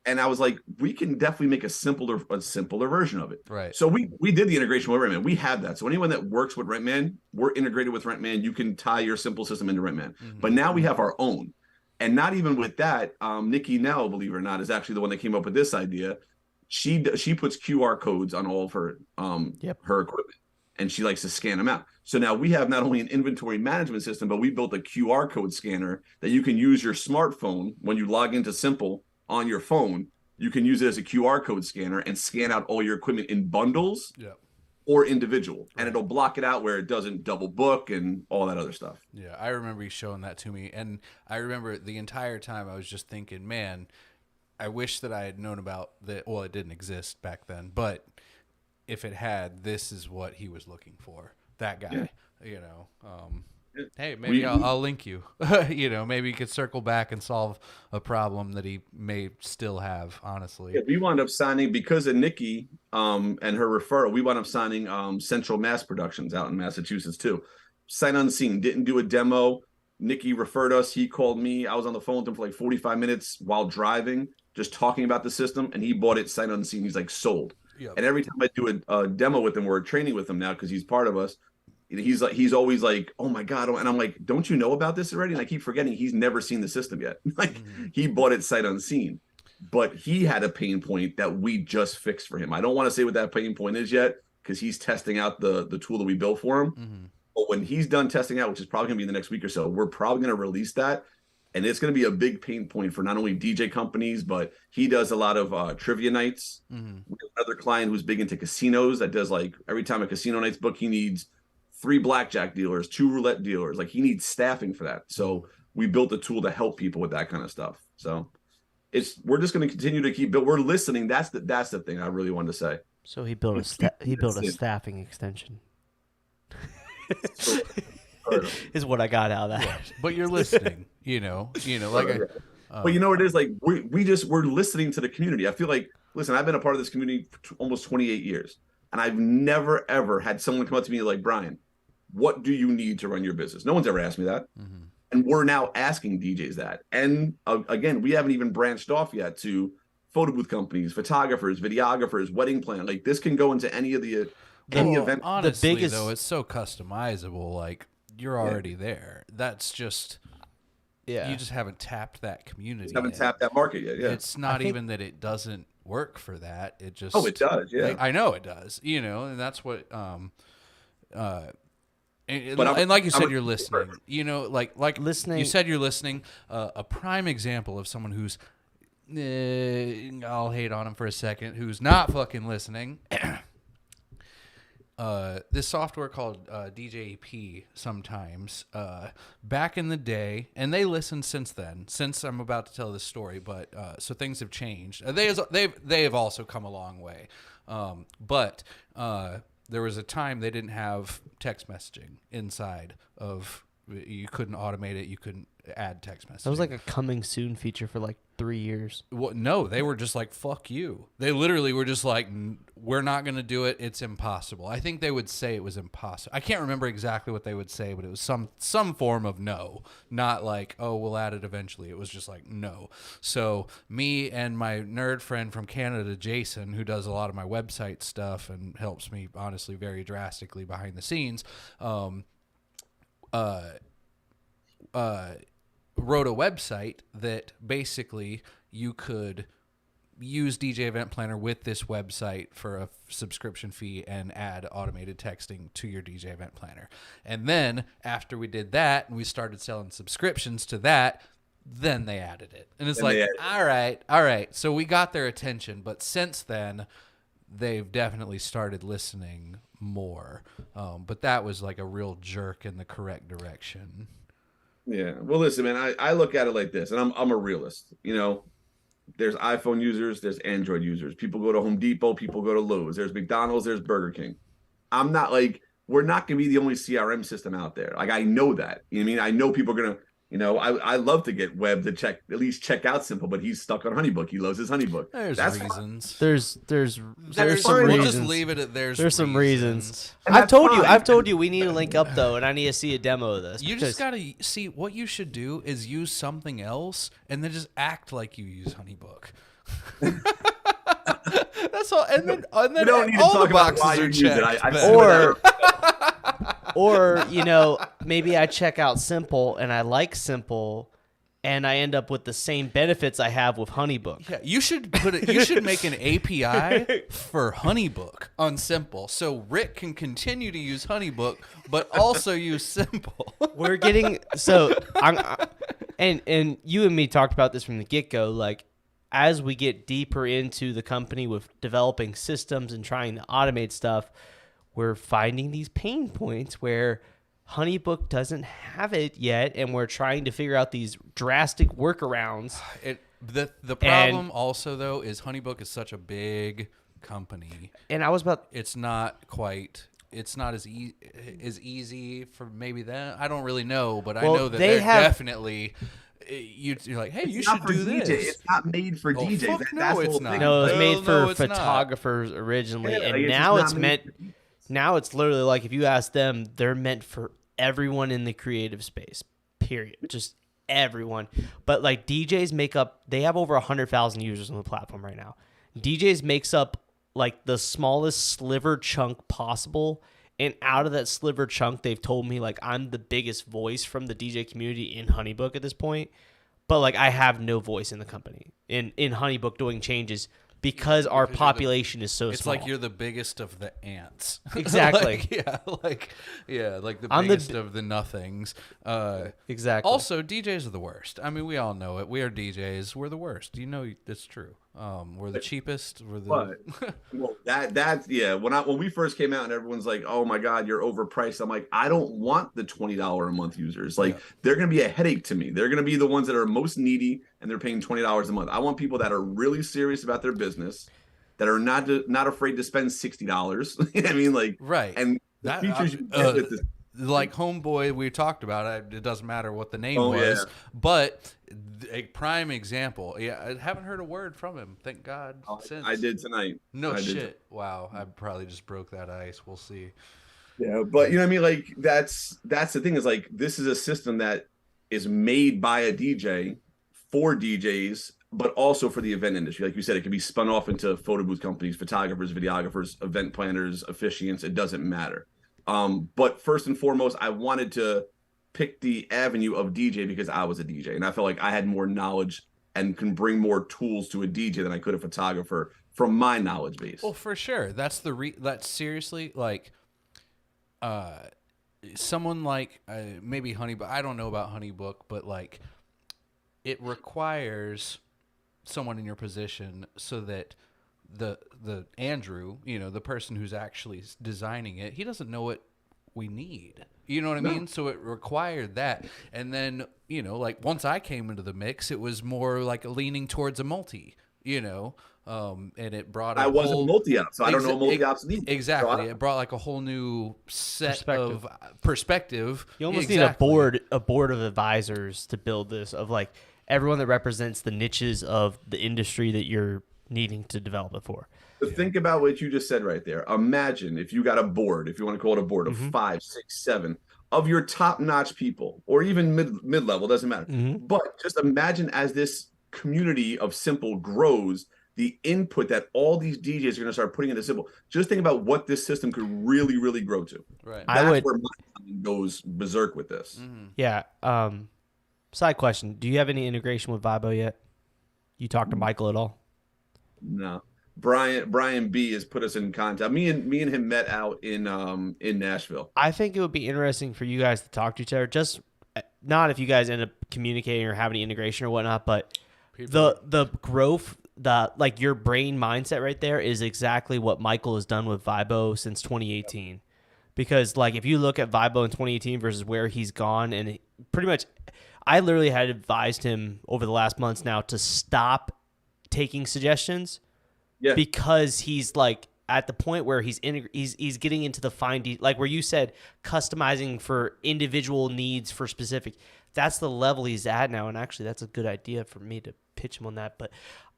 And I was like, we can definitely make a simpler version of it. Right. So we did the integration with RentMan. We have that. So anyone that works with RentMan, we're integrated with RentMan. You can tie your Simple system into RentMan. Mm-hmm. But now we have our own. And not even with that, Nikki Nell, believe it or not, is actually the one that came up with this idea. She puts QR codes on all of her her equipment, and she likes to scan them out. So now we have not only an inventory management system, but we built a QR code scanner that you can use your smartphone when you log into Simple on your phone. You can use it as a QR code scanner and scan out all your equipment in bundles or individual. And it'll block it out where it doesn't double book and all that other stuff. Yeah, I remember you showing that to me. And I remember the entire time I was just thinking, man, I wish that I had known about that. Well, it didn't exist back then. But if it had, this is what he was looking for. That guy, Hey, maybe I'll link you. Maybe you could circle back and solve a problem that he may still have, honestly. Yeah, we wound up signing, because of Nikki and her referral, we wound up signing Central Mass Productions out in Massachusetts, too. Sight unseen, didn't do a demo. Nikki referred us. He called me. I was on the phone with him for like 45 minutes while driving, just talking about the system, and he bought it sight unseen. He's like, sold. Yep. And every time I do a demo with him, we're training with him now because he's part of us. He's always like, oh my God. And I'm like, don't you know about this already? And I keep forgetting he's never seen the system yet. He bought it sight unseen, but he had a pain point that we just fixed for him. I don't want to say what that pain point is yet, because he's testing out the tool that we built for him. Mm-hmm. But when he's done testing out, which is probably gonna be in the next week or so, we're probably going to release that. And it's going to be a big pain point for not only DJ companies, but he does a lot of trivia nights. Mm-hmm. We have another client who's big into casinos that does, like, every time a casino night's booked, he needs 3 blackjack dealers, 2 roulette dealers. Like, he needs staffing for that. So we built a tool to help people with that kind of stuff. So we're just going to continue to keep building. We're listening. That's the thing I really wanted to say. So he built a staffing extension. Is what I got out of that. Yeah, but you're listening, but you know what it is, like, we're listening to the community. I feel like, listen, I've been a part of this community for almost 28 years, and I've never ever had someone come up to me like, Brian, what do you need to run your business? No one's ever asked me that. Mm-hmm. And we're now asking DJs that. And again, we haven't even branched off yet to photo booth companies, photographers, videographers, wedding plan. Like, this can go into any of the event. Honestly, though, it's so customizable. Like, you're already there. That's just, you just haven't tapped that community. Haven't tapped that market yet. Yeah, it's not even that it doesn't work for that. It just it does. Yeah, I know it does. And that's what. And like you said, you're listening. Like listening. You said you're listening. A prime example of someone who's, I'll hate on him for a second, who's not fucking listening. this software called DJP sometimes back in the day, and they listened since then, since I'm about to tell this story, but so things have changed. They have also come a long way, but there was a time they didn't have text messaging inside of. You couldn't automate it. You couldn't add text messaging. That was like a coming soon feature for like 3 years. Well, no, they were just like, fuck you. They literally were just like, we're not going to do it. It's impossible. I think they would say it was impossible. I can't remember exactly what they would say, but it was some form of no. Not like, oh, we'll add it eventually. It was just like, no. So me and my nerd friend from Canada, Jason, who does a lot of my website stuff and helps me, honestly, very drastically behind the scenes, wrote a website that basically you could use DJ Event Planner with this website for a subscription fee and add automated texting to your DJ Event Planner. And then after we did that and we started selling subscriptions to that, then they added it. And it's like, all right. So we got their attention. But since then, they've definitely started listening more. But that was like a real jerk in the correct direction. Yeah. Well, listen, man, I look at it like this, and I'm a realist. You know, there's iPhone users, there's Android users. People go to Home Depot, people go to Lowe's. There's McDonald's, there's Burger King. I'm not like, we're not going to be the only CRM system out there. Like, I know that. You know what I mean? I know people are going to, you know, I love to get Webb to at least check out Simple, but he's stuck on HoneyBook. He loves his HoneyBook. That's reasons. Fine. There's some We'll reasons. just leave it at there's some reasons. And I've told fine. you we need to link up though, and I need to see a demo of this. You just gotta see what you should do is use something else and then just act like you use HoneyBook. That's all. And then you don't need to all talk the about boxes why you are use it. checked. Or you know, maybe I check out Simple and I like Simple, and I end up with the same benefits I have with HoneyBook. Yeah, you should you should make an API for HoneyBook on Simple, so Rick can continue to use HoneyBook, but also use Simple. We're getting and you and me talked about this from the get-go. Like, as we get deeper into the company with developing systems and trying to automate stuff, we're finding these pain points where HoneyBook doesn't have it yet, and we're trying to figure out these drastic workarounds. The problem also though is HoneyBook is such a big company, and I was about it's not as easy for maybe that. I don't really know, but I know that they're definitely. You're like, hey, you should do this. It's not made for DJs. Fuck no, it's not. No, it was made for it's photographers originally, Yeah, and like, now it's it's meant. Now it's literally like, if you ask them, they're meant for everyone in the creative space. Period. Just everyone. But like, DJs they have over 100,000 users on the platform right now. DJs makes up like the smallest sliver chunk possible. And out of that sliver chunk, they've told me like, I'm the biggest voice from the DJ community in HoneyBook at this point. But like, I have no voice in the company in HoneyBook doing changes because our population is so small. It's like you're the biggest of the ants. Exactly. like the biggest of the nothings. Exactly. Also, DJs are the worst. I mean, we all know it. We are DJs. We're the worst. You know, it's true. We're the cheapest. We're the. Well, that's yeah. When we first came out and everyone's like, "Oh my God, you're overpriced," I'm like, I don't want the $20 a month users. Like, they're gonna be a headache to me. They're gonna be the ones that are most needy, and they're paying $20 a month. I want people that are really serious about their business, that are not afraid to spend $60. I mean, like, right. And the features you get with this. Like Homeboy, we talked about it doesn't matter what the name was, but a prime example. Yeah, I haven't heard a word from him, thank God. Since I did tonight. No shit. Wow, I probably just broke that ice. We'll see. Yeah, but you know what I mean? Like, that's the thing, is like, this is a system that is made by a DJ for DJs, but also for the event industry. Like you said, it can be spun off into photo booth companies, photographers, videographers, event planners, officiants. It doesn't matter. But first and foremost, I wanted to pick the avenue of DJ because I was a DJ, and I felt like I had more knowledge and can bring more tools to a DJ than I could a photographer from my knowledge base. Well, for sure. That's that's seriously like, someone like maybe HoneyBook. I don't know about HoneyBook, but like, it requires someone in your position so that the Andrew, the person who's actually designing it, he doesn't know what we need. You know what I mean? So it required that. And then, like once I came into the mix, it was more like a leaning towards a multi, and it brought I wasn't multi-op, so I don't know what multi-ops need. Exactly. It brought like a whole new set of perspective. You almost need a board of advisors to build this, of like everyone that represents the niches of the industry that you're needing to develop it for. But think about what you just said right there. Imagine if you got a board, if you want to call it a board of 5, 6, 7 of your top-notch people, or even mid-level, doesn't matter. But just imagine as this community of Simple grows, the input that all these DJs are going to start putting into Simple. Just think about what this system could really, really grow to. Right. That's where my mind goes berserk with this. Yeah. Side question: do you have any integration with Vibo yet? You talked to Michael at all? No. Brian B has put us in contact. Me and him met out in Nashville. I think it would be interesting for you guys to talk to each other. Just not if you guys end up communicating or have any integration or whatnot, but the growth, like your brain mindset right there is exactly what Michael has done with Vibo since 2018. Because like if you look at Vibo in 2018 versus where he's gone, and pretty much, I literally had advised him over the last months now to stop taking suggestions. Yeah. Because he's like at the point where he's getting into the fine like where you said customizing for individual needs for specific. That's the level he's at now, and actually that's a good idea for me to pitch him on that. But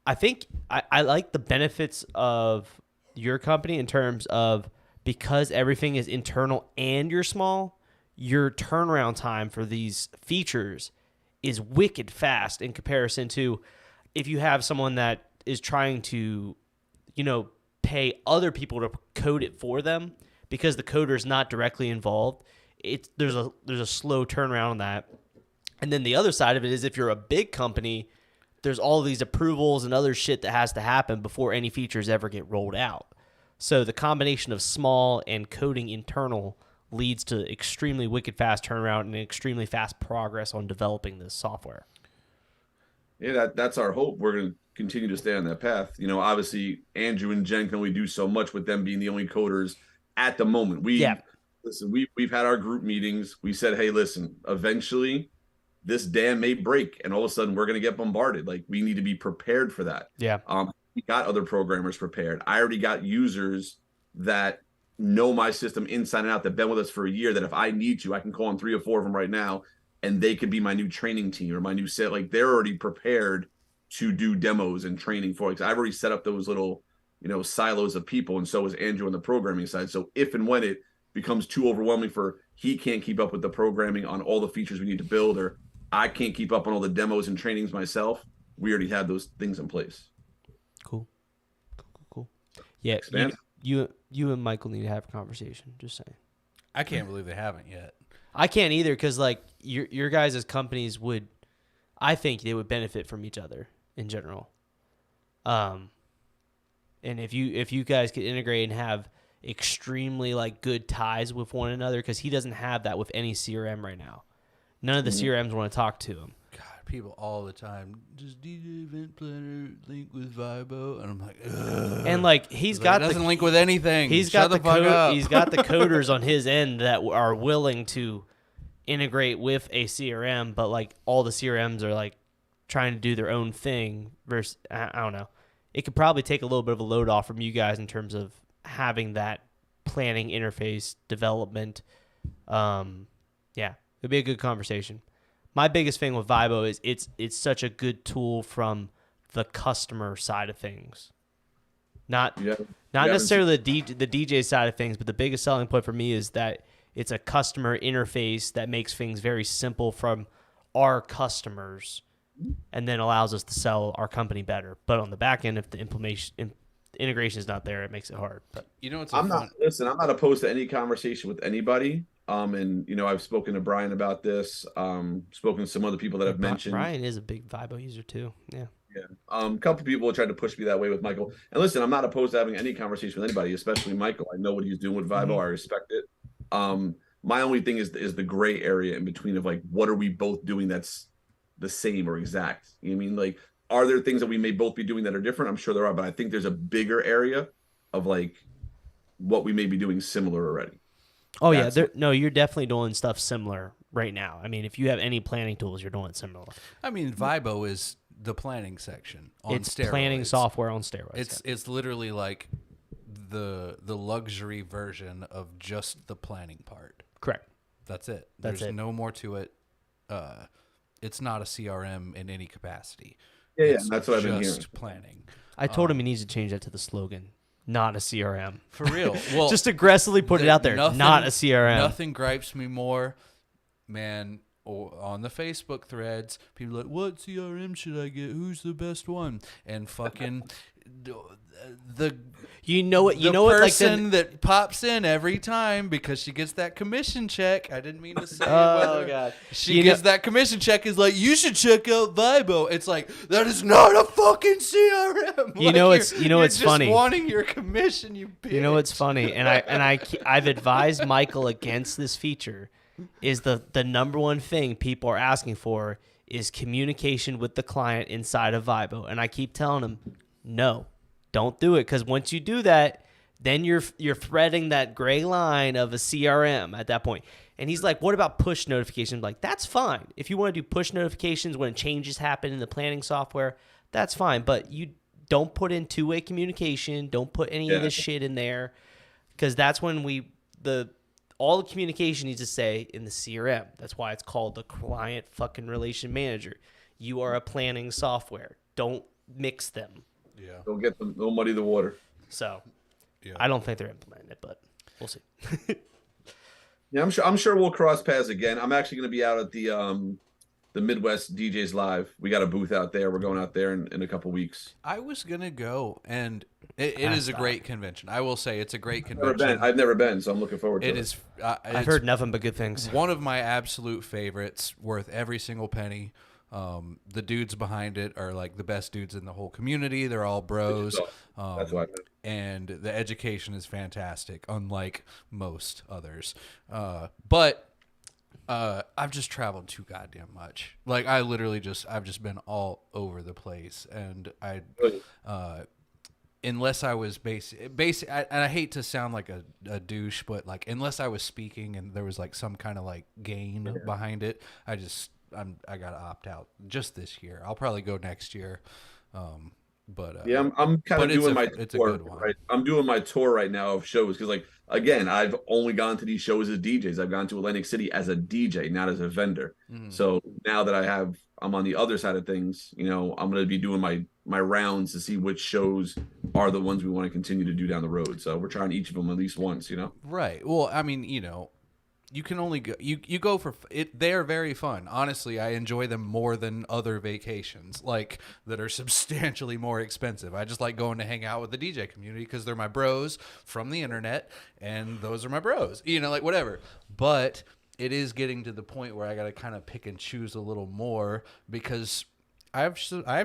I think I like the benefits of your company in terms of, because everything is internal and you're small, your turnaround time for these features is wicked fast in comparison to if you have someone that is trying to pay other people to code it for them, because the coder is not directly involved. There's a slow turnaround on that. And then the other side of it is, if you're a big company, there's all these approvals and other shit that has to happen before any features ever get rolled out. So the combination of small and coding internal leads to extremely wicked fast turnaround and extremely fast progress on developing this software. Yeah, that's our hope. We're going to continue to stay on that path. Obviously Andrew and Jen can only do so much with them being the only coders at the moment. We've had our group meetings. We said, hey, listen, eventually this dam may break and all of a sudden we're going to get bombarded. Like, we need to be prepared for that. Yeah. We got other programmers prepared. I already got users that know my system inside and out, that have been with us for a year, that if I need to, I can call on 3 or 4 of them right now, and they could be my new training team or my new set. Like, they're already prepared to do demos and training for it. I've already set up those little, silos of people, and so is Andrew on the programming side. So if and when it becomes too overwhelming for he can't keep up with the programming on all the features we need to build, or I can't keep up on all the demos and trainings myself, we already have those things in place. Cool. Yeah, you and Michael need to have a conversation. Just saying. I can't believe they haven't yet. I can't either, because like your guys' companies would, I think they would benefit from each other in general. And if you guys could integrate and have extremely like good ties with one another, because he doesn't have that with any CRM right now. None of the CRMs want to talk to him. God, people all the time, just DJ Event Planner link with Vibo, and I'm like, ugh. And like he's got doesn't link with anything. He's got the coders on his end that are willing to integrate with a CRM, but like all the CRMs are like trying to do their own thing. Versus, I don't know. It could probably take a little bit of a load off from you guys in terms of having that planning interface development. Yeah, it'd be a good conversation. My biggest thing with Vibo is it's such a good tool from the customer side of things. Not necessarily the DJ side of things, but the biggest selling point for me is that it's a customer interface that makes things very simple from our customers, and then allows us to sell our company better. But on the back end, if the integration is not there, it makes it hard. But I'm not opposed to any conversation with anybody. And I've spoken to Brian about this. Spoken to some other people that I've mentioned. Brian is a big Vibo user too. Yeah. A couple people tried to push me that way with Michael. And listen, I'm not opposed to having any conversation with anybody, especially Michael. I know what he's doing with Vibo. Mm-hmm. I respect it. My only thing is the gray area in between of like, what are we both doing that's the same or exact? You know what I mean? Like, are there things that we may both be doing that are different? I'm sure there are, but I think there's a bigger area of like what we may be doing similar already. Oh yeah, no, you're definitely doing stuff similar right now. I mean, if you have any planning tools, you're doing it similar. I mean, Vibo is the planning section on It's steroids. planning software on steroids. It's literally like the luxury version of just the planning part. Correct. That's it. That's There's it. no more to it. It's not a CRM in any capacity. Yeah, It's that's what I've been just hearing. planning. I told him he needs to change that to the slogan, not a CRM. For real. Well, Just aggressively put it out there, not a CRM. Nothing gripes me more, man. On the Facebook threads, people are like, what CRM should I get? Who's the best one? And fucking the You know what? You the know what? Like person that pops in every time because she gets that commission check. I didn't mean to say. Oh, whether God. She gets that commission check. Is like, you should check out Vibo. It's like, that is not a fucking CRM. You know it's just funny. Wanting your commission, you bitch. You know what's funny, and I've advised Michael against this feature. Is the number one thing people are asking for is communication with the client inside of Vibo, and I keep telling him, no, don't do it, because once you do that, then you're threading that gray line of a CRM at that point. And he's like, what about push notifications? I'm like, that's fine. If you want to do push notifications when changes happen in the planning software, that's fine. But you don't put in two-way communication. Don't put any of this shit in there, because that's when all the communication needs to say in the CRM. That's why it's called the client fucking relation manager. You are a planning software. Don't mix them. Yeah. Don't get them. Don't muddy the water. So, Yeah. I don't think they're implementing it, but we'll see. Yeah, I'm sure we'll cross paths again. I'm actually going to be out at the Midwest DJs Live. We got a booth out there. We're going out there in a couple weeks. I was gonna go, and it is a great convention. I will say it's a great I've convention. never been, so I'm looking forward to it. It is. I've heard nothing but good things. One of my absolute favorites, worth every single penny. The dudes behind it are like the best dudes in the whole community. They're all bros. That's why. And the education is fantastic, unlike most others. But I've just traveled too goddamn much. Like I've just been all over the place, and unless I was basic, and I hate to sound like a douche, but like unless I was speaking and there was like some kind of like gain behind it, I gotta opt out just this year. I'll probably go next year. Yeah, I'm kind of doing my tour. It's a good one. Right? I'm doing my tour right now of shows because, like, again, I've only gone to these shows as DJs. I've gone to Atlantic City as a DJ, not as a vendor. So now that I'm on the other side of things, I'm going to be doing my rounds to see which shows are the ones we want to continue to do down the road. So we're trying each of them at least once, Right. Well, I mean, you can only go. You go for it. They are very fun. Honestly, I enjoy them more than other vacations, like that are substantially more expensive. I just like going to hang out with the DJ community because they're my bros from the internet, and those are my bros. Like whatever. But it is getting to the point where I got to kind of pick and choose a little more because I have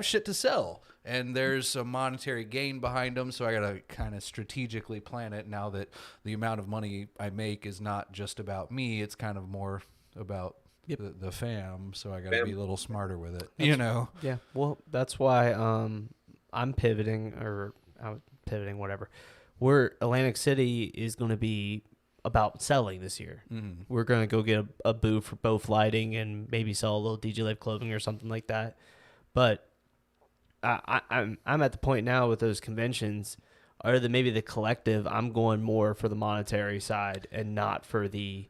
shit to sell. And there's a monetary gain behind them, so I got to kind of strategically plan it now that the amount of money I make is not just about me. It's kind of more about the fam, so I got to be a little smarter with it, Yeah, well, that's why I'm pivoting, whatever. Atlantic City is going to be about selling this year. We're going to go get a booth for both lighting and maybe sell a little DJ Live clothing or something like that. But I'm at the point now with those conventions, other than maybe the collective, I'm going more for the monetary side and not for the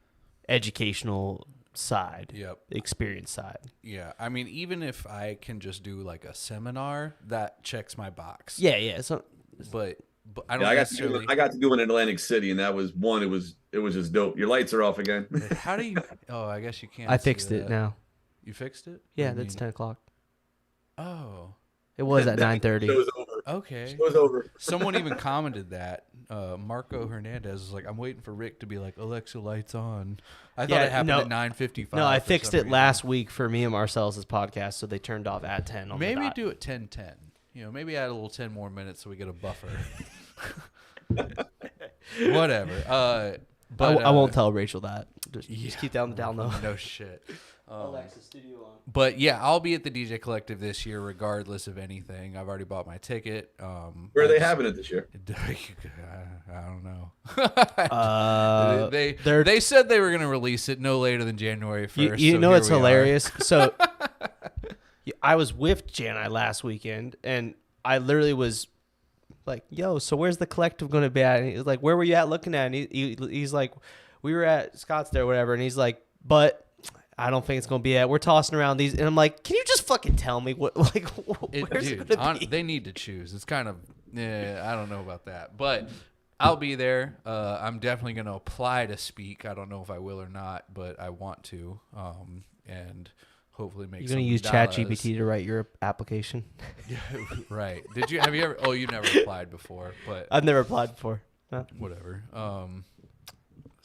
educational side, experience side. Yeah, I mean, even if I can just do like a seminar, that checks my box. Yeah. So, but I don't necessarily. I got to do it in Atlantic City, and that was one. It was just dope. Your lights are off again. How do you? Oh, I guess you can't. I fixed it now. You fixed it? Yeah, that's 10 o'clock. Oh. It was at 9:30. It was over. Okay. It was over. Someone even commented that. Marco Hernandez was like, I'm waiting for Rick to be like, Alexa, lights on. I thought it happened at 9:55. No, I fixed it last week for me and Marcel's podcast, so they turned off at 10 on Maybe the dot. do it 10:10. Maybe add a little 10 more minutes so we get a buffer. Whatever. But I won't tell Rachel that. Just keep down the down low. No shit. Alexa Studio on. But yeah, I'll be at the DJ Collective this year, regardless of anything. I've already bought my ticket. Where are they having it this year? I don't know. They they said they were going to release it no later than January 1st. You so know here it's we are. hilarious. So I was with Jani last weekend, and I literally was like, "Yo, so where's the collective going to be at?" And he was like, "Where were you at looking at?" And he's like, "We were at Scottsdale or whatever." And he's like, "But I don't think it's going to be at. We're tossing around these." And I'm like, "Can you just fucking tell me what where's it going to be?" They need to choose. It's kind of I don't know about that, but I'll be there. I'm definitely going to apply to speak. I don't know if I will or not, but I want to. And hopefully make. You're gonna use ChatGPT to write your application. Yeah, right. Have you ever? Oh, you never applied before, but I've never applied before. No. Whatever.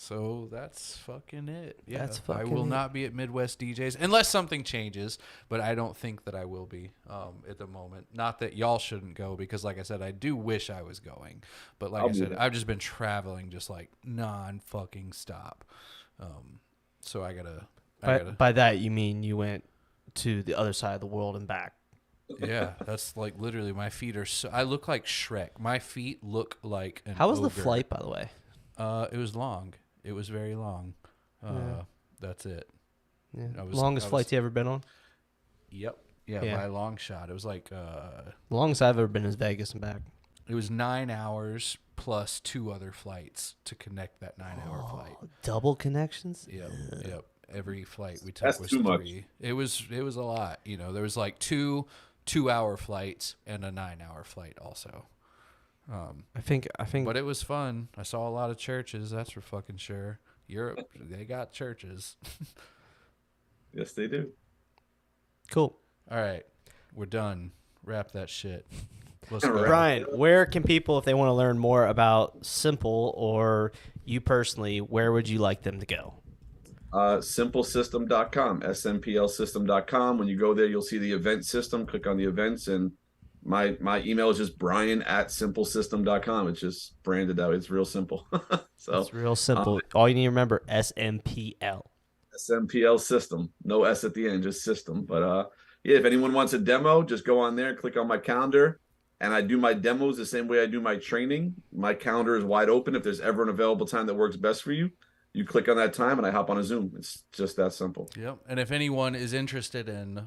So that's fucking it. Yeah, That's I fucking will it. not be at Midwest DJs unless something changes, but I don't think that I will be at the moment. Not that y'all shouldn't go, because like I said, I do wish I was going, but like I said, I've just been traveling just like non-fucking stop. So I gotta. By that you mean you went to the other side of the world and back? Yeah, that's like literally my feet are. I look like Shrek. My feet look like an How was the ogre. flight, by the way? It was long. It was very long. That's it. Yeah. Longest flights you ever been on? Yep. Yeah, by a long shot. It was like The longest I've ever been is Vegas and back. it was 9 hours plus 2 other flights to connect that 9-hour flight. Double connections? Yep. Every flight we took That's was too 3. much. It was a lot. You know, there was like 2 2-hour flights and a 9-hour flight also. I think. But it was fun. I saw a lot of churches. That's for fucking sure. Europe, they got churches. Yes, they do. Cool. All right, we're done. Wrap that shit. Let's All go. right. Brian, where can people, if they want to learn more about Simple or you personally, where would you like them to go? Simplesystem.com, smplsystem.com. When you go there, you'll see the event system. Click on the events, and my email is just brian@simplesystem.com. It's just branded out. It's real simple. So It's real simple. All you need to remember, SMPL. SMPL system, no S at the end, just system. But yeah, if anyone wants a demo, just go on there, click on my calendar, and I do my demos the same way I do my training. My calendar is wide open. If there's ever an available time that works best for you, you click on that time and I hop on a Zoom. It's just that simple. Yep. And if anyone is interested in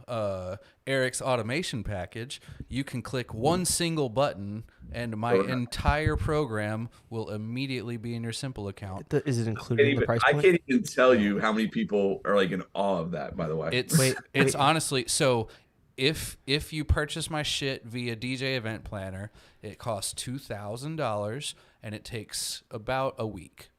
Erik's automation package, you can click one single button and my entire program will immediately be in your Simple account. Is it included in the price I point? can't even tell you how many people are like in awe of that, by the way. It's honestly, so if you purchase my shit via DJ Event Planner, it costs $2,000 and it takes about a week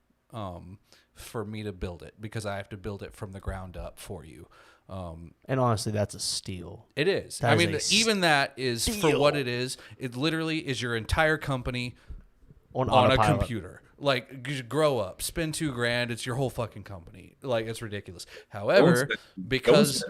for me to build it, because I have to build it from the ground up for you. And honestly, that's a steal. It is. That I is mean, a even that is for steal. what it is. It literally is your entire company On on a autopilot. computer. Like, just grow up, spend $2,000. It's your whole fucking company. Like, it's ridiculous. However, because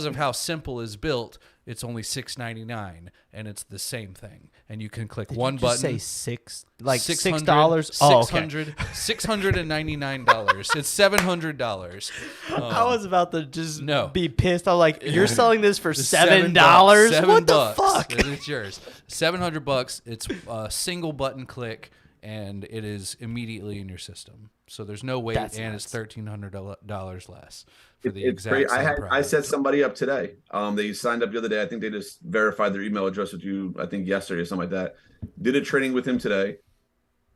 of how Simple is built, it's only $6.99, and it's the same thing. And you can click one Did you button. say $6? Like $600, $6? Oh, okay. $699. It's $700. I was about to just no. be pissed. I'm like, you're selling this for $7? $7. What the fuck? And it's yours. $700. It's a single button click, and it is immediately in your system. So there's no wait, That's and nuts. it's $1,300 less for the It's exact great. same I product. set somebody up today. They signed up the other day. I think they just verified their email address with you, I think yesterday or something like that. Did a training with him today.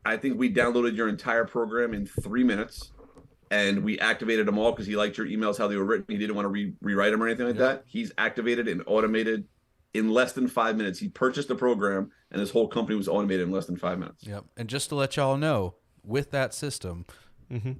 I think we downloaded your entire program in 3 minutes, and we activated them all because he liked your emails, how they were written. He didn't want to rewrite them or anything like that. He's activated and automated in less than 5 minutes. He purchased the program, and his whole company was automated in less than 5 minutes. Yep. And just to let y'all know, with that system, Mm-hmm.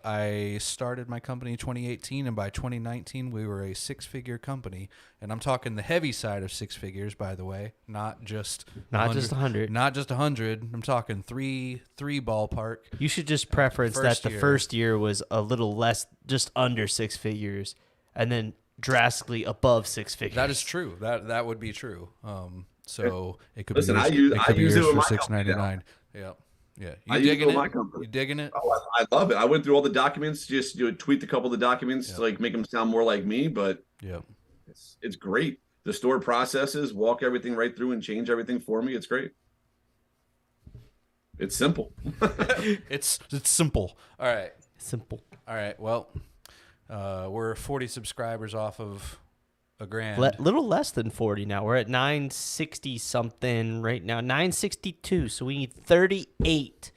I started my company in 2018, and by 2019, we were a 6-figure company. And I'm talking the heavy side of 6 figures, by the way, not just 100. Not just 100. I'm talking three ballpark. You should just preference that first the year. first year was a little less, just under 6 figures, and then drastically above 6 figures. That is true. That would be true. So it could Listen, be I yours, use- it I could be use it yours with for my company now. $6.99. Yep. Yeah, I you use it digging with it? my company. You digging it? Oh, I love it. I went through all the documents, just tweaked a couple of the documents Yep. to like make them sound more like me, but Yep. it's great. The store processes, walk everything right through and change everything for me. It's great. It's simple. It's simple. All right. Simple. All right. Well, we're 40 subscribers off of a grand. Little less than 40 now. We're at 960 something right now. 962. So we need 38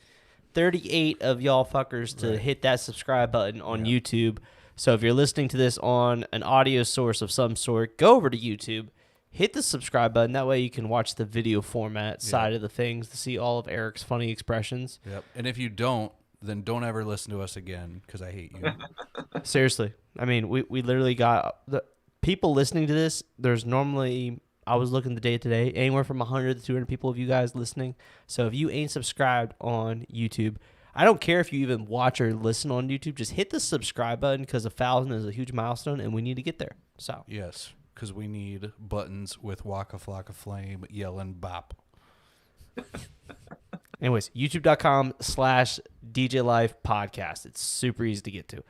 of y'all fuckers to hit that subscribe button on YouTube. So if you're listening to this on an audio source of some sort, go over to YouTube, hit the subscribe button. That way you can watch the video format side of the things to see all of Erik's funny expressions. Yep. And if you don't, then don't ever listen to us again because I hate you. Seriously. I mean, we literally got the people listening to this. There's normally, I was looking the day today, anywhere from 100 to 200 people of you guys listening. So if you ain't subscribed on YouTube, I don't care if you even watch or listen on YouTube, just hit the subscribe button because 1,000 is a huge milestone and we need to get there. So Yes, because we need buttons with Waka Flocka Flame yelling bop. anyways, youtube.com/DJ Life Podcast. It's super easy to get to.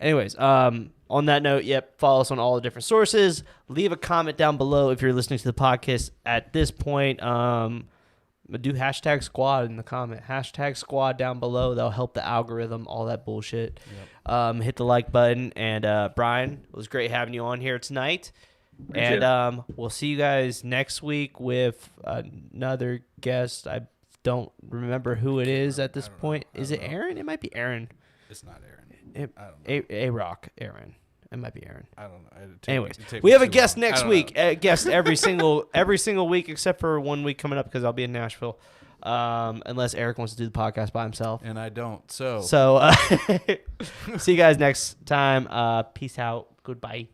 Anyways, on that note, follow us on all the different sources. Leave a comment down below if you're listening to the podcast at this point. Do hashtag squad in the comment. Hashtag squad down below. That'll help the algorithm, all that bullshit. Yep. Hit the like button. And Brian, it was great having you on here tonight. And we'll see you guys next week with another guest. I don't remember who it is at this point. Is it Aaron? It might be Aaron. It's not Aaron. I don't know. A-Rock, Aaron. It might be Aaron. I don't know. Anyways, we have a guest next week. A guest every single week except for 1 week coming up because I'll be in Nashville. Unless Erik wants to do the podcast by himself. And I don't. So see you guys next time. Peace out. Goodbye.